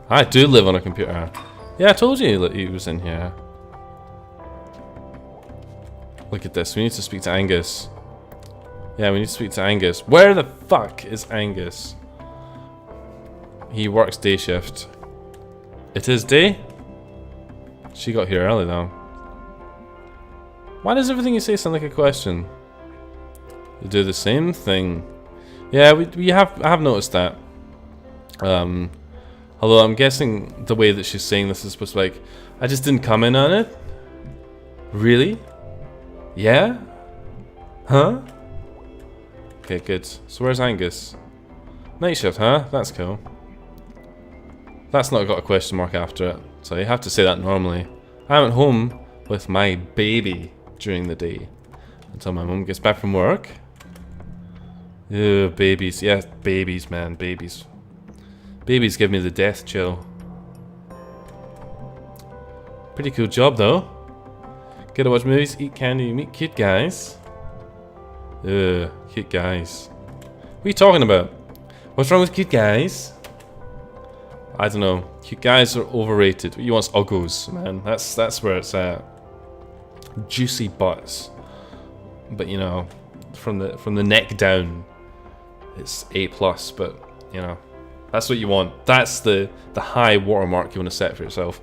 I do live on a computer. Yeah, I told you that he was in here. Look at this. We need to speak to Angus. Yeah, we need to speak to Angus. Where the fuck is Angus? He works day shift. It is day? She got here early though. Why does everything you say sound like a question? You do the same thing. Yeah, I have noticed that. Although I'm guessing the way that she's saying this is supposed to be like, I just didn't come in on it? Really? Yeah? Huh? Okay, good. So where's Angus? Night shift, huh? That's cool. That's not got a question mark after it, so you have to say that normally. I'm at home with my baby during the day until my mum gets back from work. Ew, babies. Yeah, babies, man. Babies. Babies give me the death chill. Pretty cool job, though. Get to watch movies, eat candy, meet cute guys. Ugh, cute guys. What are you talking about? What's wrong with cute guys? I don't know. Cute guys are overrated. What you want's uggos, man. That's where it's at. Juicy butts. But you know, from the neck down, it's A+. But you know, that's what you want. That's the high watermark you want to set for yourself.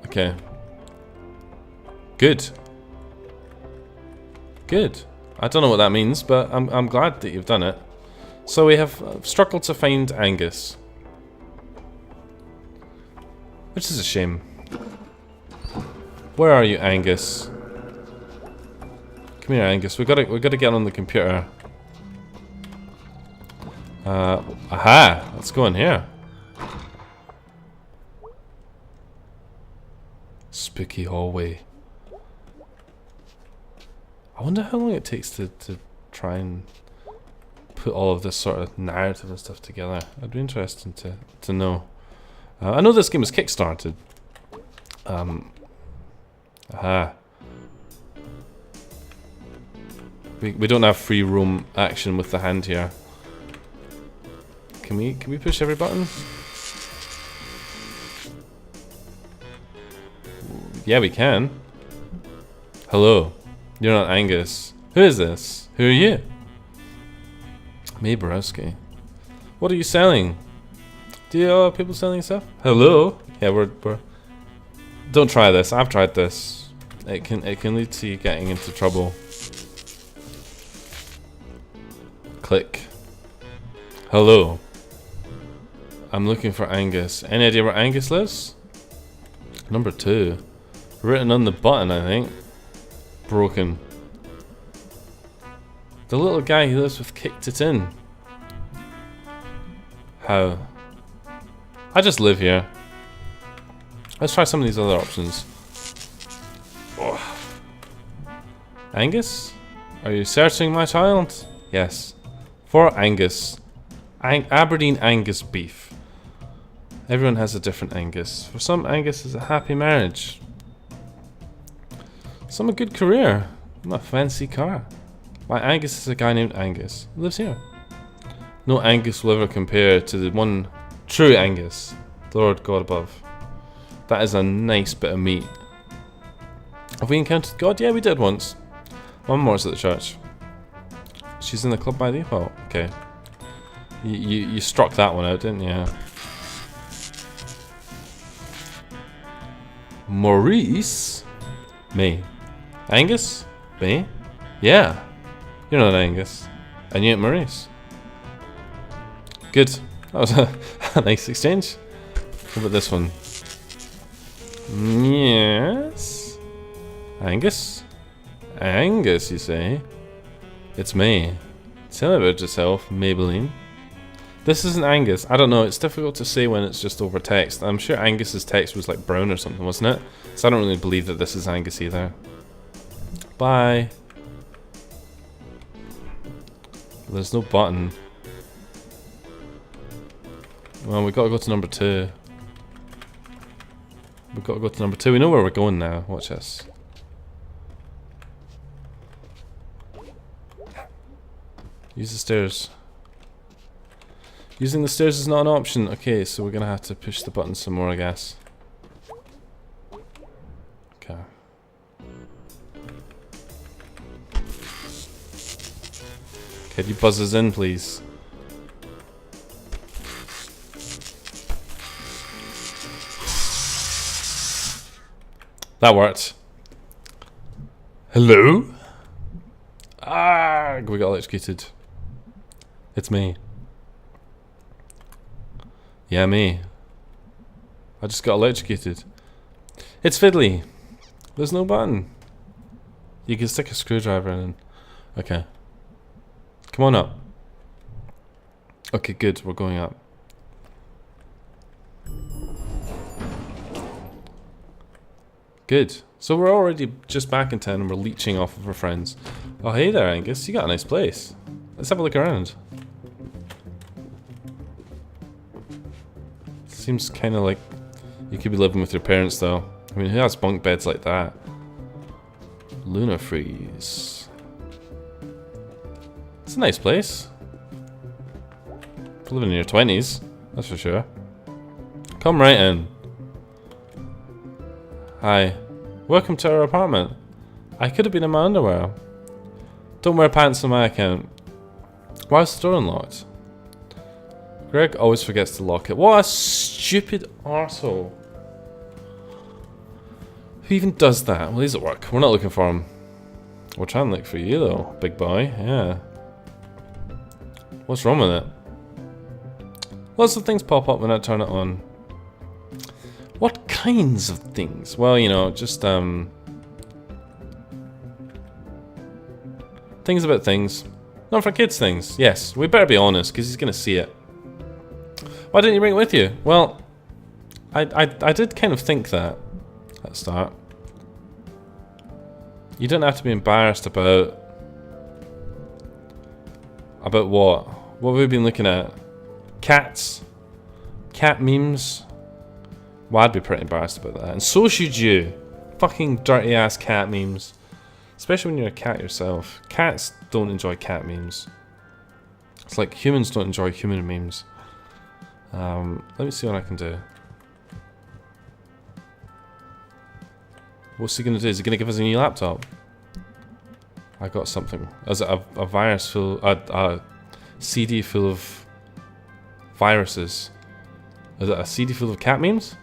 Okay. Good. Good. I don't know what that means, but I'm glad that you've done it. So we have struggled to find Angus, which is a shame. Where are you, Angus? Come here, Angus. We gotta get on the computer. Aha! Let's go in here. Spooky hallway. I wonder how long it takes to try and put all of this sort of narrative and stuff together. It'd be interesting to know. I know this game was kickstarted. Aha. We don't have free roam action with the hand here. Can we push every button? Yeah, we can. Hello. You're not Angus. Who is this? Who are you? May Borowski. What are you selling? Do you have people selling stuff? Hello? Yeah, we're don't try this. I've tried this. It can lead to you getting into trouble. Click. Hello. I'm looking for Angus. Any idea where Angus lives? Number 2. Written on the button, I think. Broken. The little guy who lives with kicked it in. How? I just live here. Let's try some of these other options. Oh. Angus? Are you searching, my child? Yes. For Angus. Aberdeen Angus beef. Everyone has a different Angus. For some, Angus is a happy marriage. Some a good career. A fancy car. My Angus is a guy named Angus. He lives here. No Angus will ever compare to the one true Angus, the Lord God above. That is a nice bit of meat. Have we encountered God? Yeah, we did once. Mum works at the church. She's in the club by default. Okay. You struck that one out, didn't you? Maurice? Me. Angus? Me? Yeah. You're not Angus. And you ain't Maurice. Good. That was a nice exchange. What about this one? Yes. Angus? Angus, you say? It's me. Tell me about yourself, Maybelline. This isn't Angus. I don't know. It's difficult to say when it's just over text. I'm sure Angus's text was like brown or something, wasn't it? So I don't really believe that this is Angus either. Bye. There's no button. Well, we gotta go to number 2. We've got to go to number 2. We know where we're going now. Watch this. Use the stairs. Using the stairs is not an option. Okay, so we're gonna have to push the button some more, I guess. Okay. Could you buzz us in, please? That worked. Hello? Ah, we got electrocuted. It's me. Yeah, me. I just got electrocuted. It's fiddly. There's no button. You can stick a screwdriver in. Okay. Come on up. Okay, good. We're going up. Good. So we're already just back in town and we're leeching off of our friends. Oh, hey there, Angus. You got a nice place. Let's have a look around. Seems kind of like you could be living with your parents, though. I mean, who has bunk beds like that? Luna Freeze. It's a nice place. For living in your 20s, that's for sure. Come right in. Hi. Welcome to our apartment. I could have been in my underwear. Don't wear pants on my account. Why is the door unlocked? Greg always forgets to lock it. What a stupid arsehole. Who even does that? Well, he's at work. We're not looking for him. We're trying to look for you, though, big boy. Yeah. What's wrong with it? Lots of things pop up when I turn it on. What kinds of things? Well, you know, just, things about things. Not for kids things. Yes, we better be honest, because he's going to see it. Why didn't you bring it with you? Well, I did kind of think that at the start. You don't have to be embarrassed about... About what? What have we been looking at? Cats? Cat memes? Well, I'd be pretty embarrassed about that. And so should you. Fucking dirty ass cat memes. Especially when you're a cat yourself. Cats don't enjoy cat memes. It's like humans don't enjoy human memes. Let me see what I can do. What's he gonna do? Is he gonna give us a new laptop? I got something. Is it a virus full... a CD full of viruses? Is it a CD full of cat memes?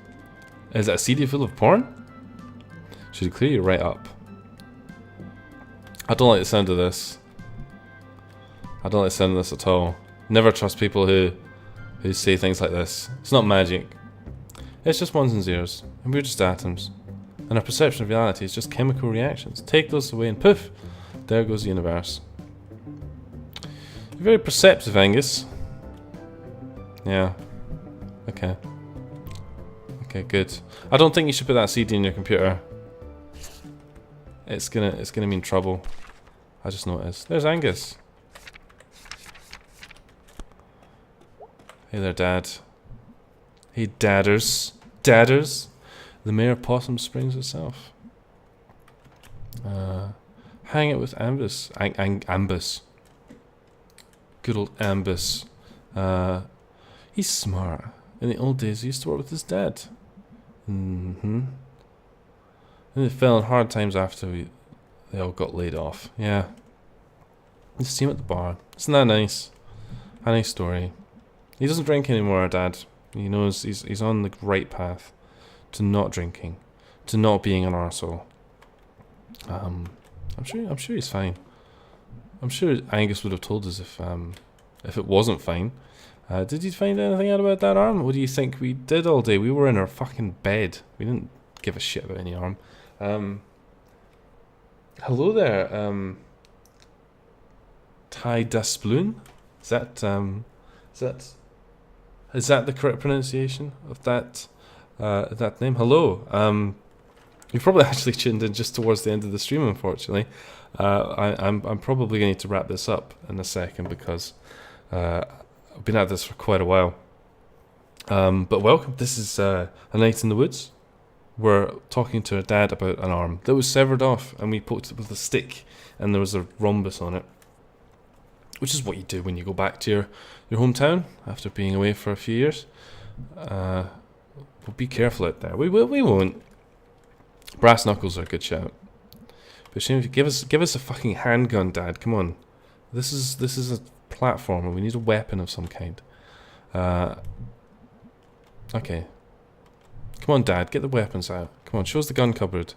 Is it a CD full of porn? Should clear you right up. I don't like the sound of this. I don't like the sound of this at all. Never trust people who say things like this. It's not magic. It's just ones and zeros. And we're just atoms. And our perception of reality is just chemical reactions. Take those away and poof, there goes the universe. You're very perceptive, Angus. Yeah. Okay. Okay, good. I don't think you should put that CD in your computer. It's gonna mean trouble. I just noticed. There's Angus. Hey there, Dad. Hey, Dadders. Dadders? The Mayor of Possum Springs herself. Hang it with Ambus. Ambus. Good old Ambus. He's smart. In the old days, he used to work with his dad. And they fell in hard times after they all got laid off. Yeah. Just see him at the bar. Isn't that nice? A nice story. He doesn't drink anymore, our dad. He knows he's on the right path to not drinking, to not being an arsehole. I'm sure he's fine. I'm sure Angus would have told us if it wasn't fine. Did you find anything out about that arm? What do you think we did all day? We were in our fucking bed. We didn't give a shit about any arm. Hello there, Ty Dasploon? Is that the correct pronunciation of that name? Hello. You've probably actually tuned in just towards the end of the stream, unfortunately. I'm probably going to need to wrap this up in a second because I've been at this for quite a while. But welcome. This is A Night in the Woods. We're talking to our dad about an arm that was severed off, and we poked it with a stick, and there was a rhombus on it, which is what you do when you go back to your hometown after being away for a few years. Well, be careful out there. We won't. Brass knuckles are a good shout. But shame if you give us a fucking handgun, Dad. Come on. This is a platform, and we need a weapon of some kind. Okay. Come on, Dad. Get the weapons out. Come on. Show us the gun cupboard.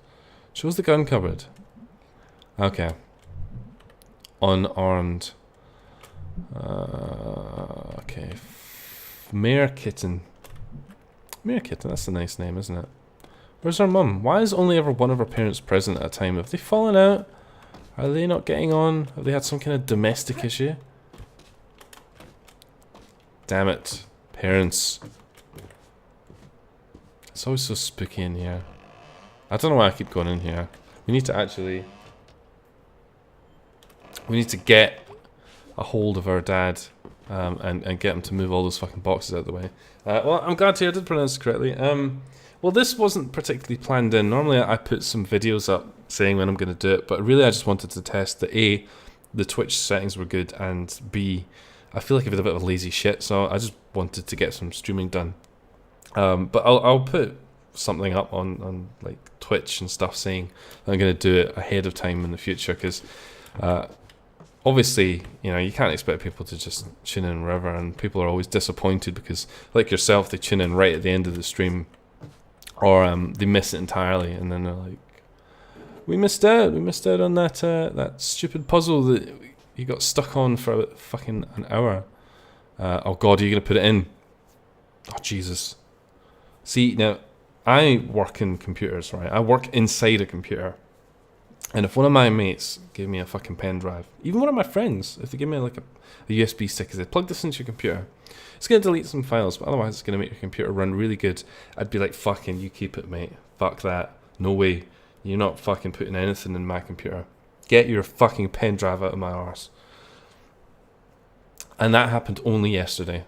Show us the gun cupboard. Okay. Unarmed. Okay. Mare Kitten. Mare Kitten. That's a nice name, isn't it? Where's our mum? Why is only ever one of our parents present at a time? Have they fallen out? Are they not getting on? Have they had some kind of domestic issue? Damn it. Parents. It's always so spooky in here. I don't know why I keep going in here. We need to get a hold of our dad and get him to move all those fucking boxes out of the way. Well, I'm glad to hear I did pronounce it correctly. Well, this wasn't particularly planned in. Normally I put some videos up saying when I'm going to do it, but really I just wanted to test that A, the Twitch settings were good, and B, I feel like I've had a bit of a lazy shit, so I just wanted to get some streaming done. But I'll put something up on like Twitch and stuff saying I'm going to do it ahead of time in the future, because obviously, you know, you can't expect people to just tune in wherever, and people are always disappointed because, like yourself, they tune in right at the end of the stream, or they miss it entirely, and then they're like, we missed out on that stupid puzzle that you got stuck on for about fucking an hour. Oh god, are you going to put it in? Oh Jesus. See, now, I work in computers, right? I work inside a computer. And if one of my mates gave me a fucking pen drive, even one of my friends, if they give me like a USB stick, and they plug this into your computer, it's going to delete some files, but otherwise it's going to make your computer run really good. I'd be like, fucking, you keep it, mate. Fuck that. No way. You're not fucking putting anything in my computer. Get your fucking pen drive out of my arse. And that happened only yesterday.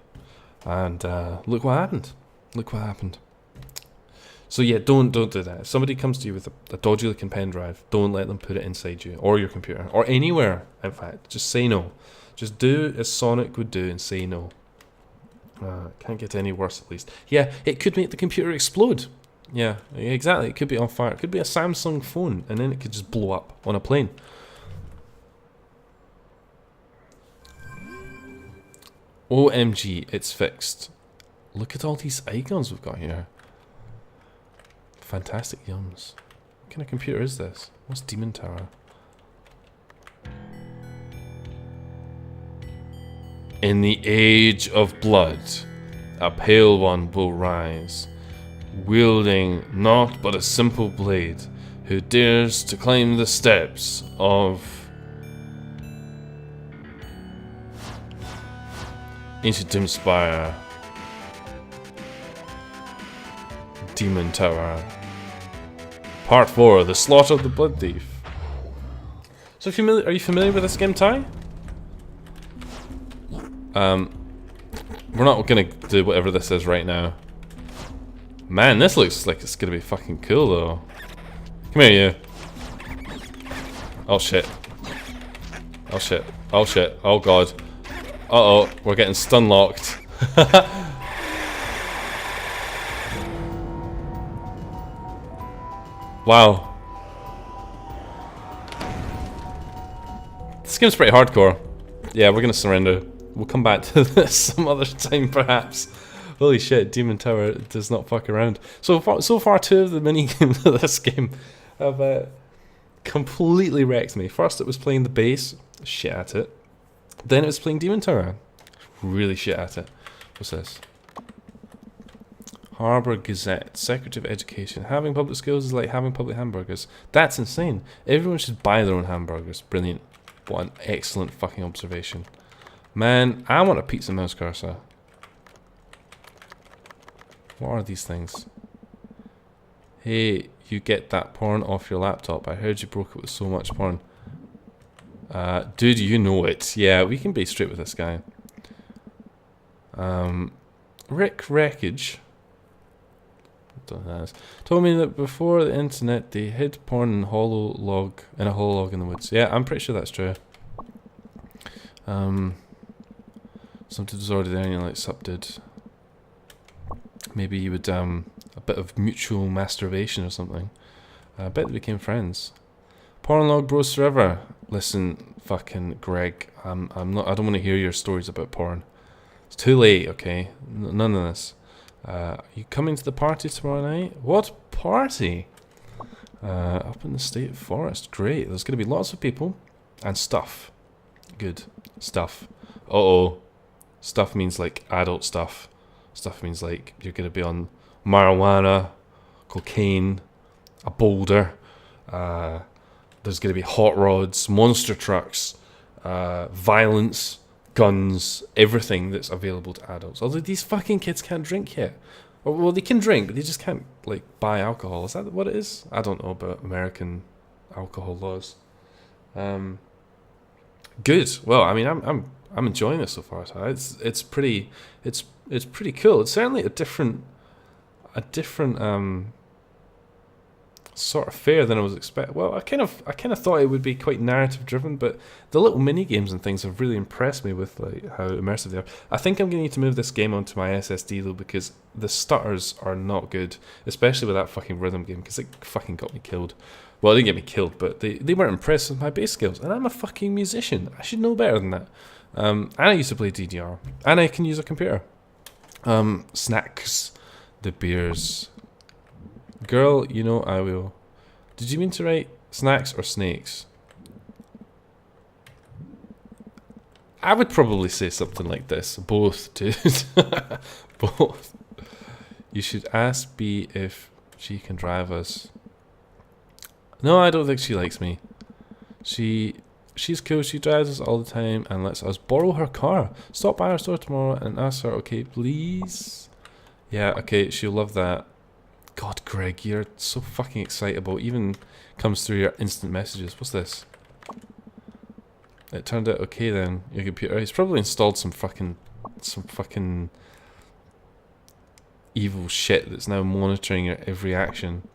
And look what happened. Look what happened. So yeah, don't do that. If somebody comes to you with a dodgy looking pen drive, don't let them put it inside you or your computer or anywhere. In fact, just say no. Just do as Sonic would do and say no. Can't get any worse, at least. Yeah, it could make the computer explode. Yeah, exactly. It could be on fire. It could be a Samsung phone, and then it could just blow up on a plane. OMG, it's fixed. Look at all these icons we've got here. Fantastic yums. What kind of computer is this? What's Demon Tower? In the age of blood, a pale one will rise, wielding naught but a simple blade, who dares to climb the steps of Ancient Dimspire, Demon Tower. Part 4, The Slaughter of the Blood Thief. So are you familiar with this game, Ty? We're not gonna do whatever this is right now. Man, this looks like it's gonna be fucking cool though. Come here, you. Oh shit. Oh shit. Oh shit. Oh god. Uh-oh, we're getting stun locked. Wow. This game's pretty hardcore. Yeah, we're gonna surrender. we'll come back to this some other time, perhaps. Holy shit, Demon Tower does not fuck around. So far, 2 of the mini games of this game have completely wrecked me. First, it was playing the base, shit at it. Then it was playing Demon Tower, really shit at it. What's this? Harbour Gazette, Secretary of Education. Having public schools is like having public hamburgers. That's insane. Everyone should buy their own hamburgers. Brilliant. What an excellent fucking observation. Man, I want a pizza mouse cursor. What are these things? Hey, you get that porn off your laptop. I heard you broke it with so much porn. Dude, you know it. Yeah, we can be straight with this guy. Rick Wreckage. Don't know this. Told me that before the internet they hid porn in a hollow log in the woods. Yeah, I'm pretty sure that's true. Something was already there and you like subdid. Maybe you would a bit of mutual masturbation or something. I bet they became friends. Porn log bros forever. Listen, fucking Greg, I'm not. I don't want to hear your stories about porn. It's too late. Okay, none of this. You coming to the party tomorrow night? What party? Up in the state forest. Great. There's going to be lots of people and stuff. Good stuff. Uh-oh. Stuff means like adult stuff. Stuff means like you're going to be on marijuana, cocaine, a boulder. There's going to be hot rods, monster trucks, violence, guns, everything that's available to adults. Although these fucking kids can't drink yet. Well, they can drink, but they just can't like buy alcohol. Is that what it is? I don't know about American alcohol laws. Good. Well, I mean, I'm enjoying this so far. So it's pretty cool. It's certainly a different sort of fair than I was expecting. Well, I kind of thought it would be quite narrative driven, but the little mini games and things have really impressed me with like how immersive they are. I think I'm going to need to move this game onto my SSD though, because the stutters are not good, especially with that fucking rhythm game, because it fucking got me killed. Well, it didn't get me killed, but they weren't impressed with my bass skills, and I'm a fucking musician. I should know better than that. And I used to play DDR, and I can use a computer. Snacks, the beers. Girl, you know I will. Did you mean to write snacks or snakes? I would probably say something like this. Both, dude. Both. You should ask B if she can drive us. No, I don't think she likes me. She's cool. She drives us all the time and lets us borrow her car. Stop by our store tomorrow and ask her, okay, please? Yeah, okay, she'll love that. God, Greg, you're so fucking excitable. Even comes through your instant messages. What's this? It turned out okay then, your computer. He's probably installed some fucking evil shit that's now monitoring your every action.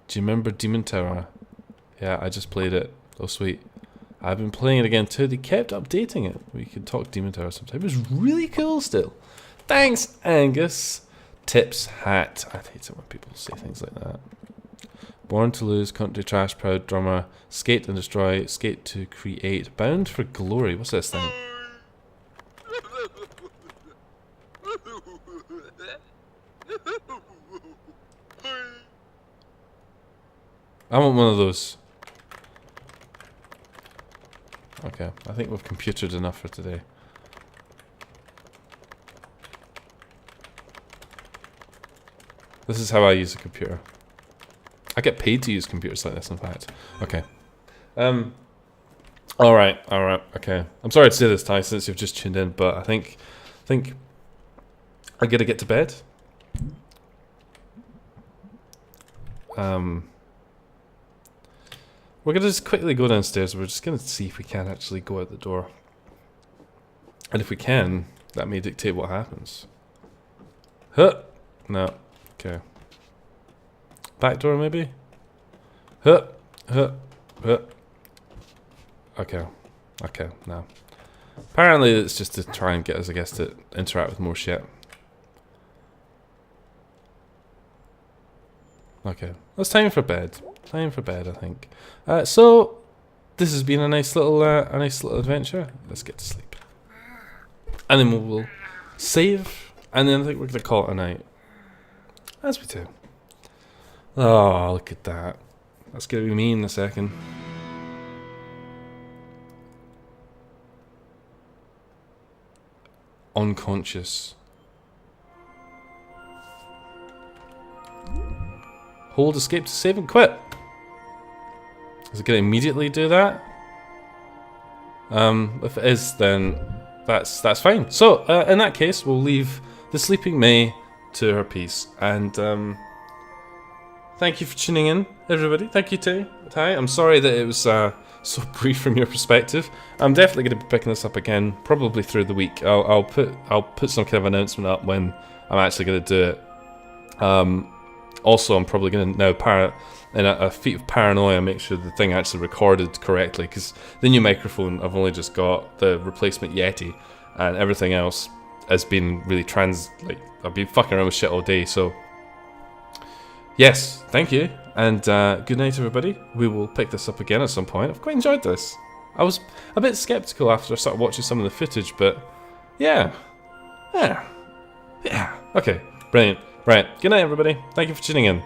Do you remember Demon Tower? Yeah, I just played it. Oh, sweet. I've been playing it again too. They kept updating it. We could talk Demon Tower sometime. It was really cool still. Thanks, Angus. Tips hat. I hate it when people say things like that. Born to lose, country trash, proud drummer, skate and destroy, skate to create, bound for glory. What's this thing? I want one of those. Okay, I think we've computered enough for today. This is how I use a computer. I get paid to use computers like this, in fact. Okay. Alright, okay. I'm sorry to say this, Ty, since you've just tuned in, but I think I gotta get to bed. We're gonna just quickly go downstairs. We're just gonna see if we can actually go out the door. And if we can, that may dictate what happens. Huh! No. Okay. Back door, maybe? Huh! Huh! Huh! Okay. Okay, no. Apparently it's just to try and get us, I guess, to interact with more shit. Okay. It's time for bed. Time for bed, I think. So, this has been a nice little adventure. Let's get to sleep. and then we'll save, and then I think we're going to call it a night. As we do. Oh, look at that. That's going to be me in a second. Unconscious. Hold escape to save and quit. Is it going to immediately do that? If it is, then that's fine. So, in that case, we'll leave the sleeping May to her peace. And thank you for tuning in, everybody. Thank you, Ty. I'm sorry that it was so brief from your perspective. I'm definitely going to be picking this up again, probably through the week. I'll put some kind of announcement up when I'm actually going to do it. Also, I'm probably going to now in a feat of paranoia, make sure the thing actually recorded correctly, because the new microphone, I've only just got the replacement Yeti, and everything else has been really I've been fucking around with shit all day. So yes, thank you, and good night, everybody. We will pick this up again at some point. I've quite enjoyed this. I was a bit skeptical after I started watching some of the footage, but yeah. Okay, brilliant. Right, good night, everybody. Thank you for tuning in.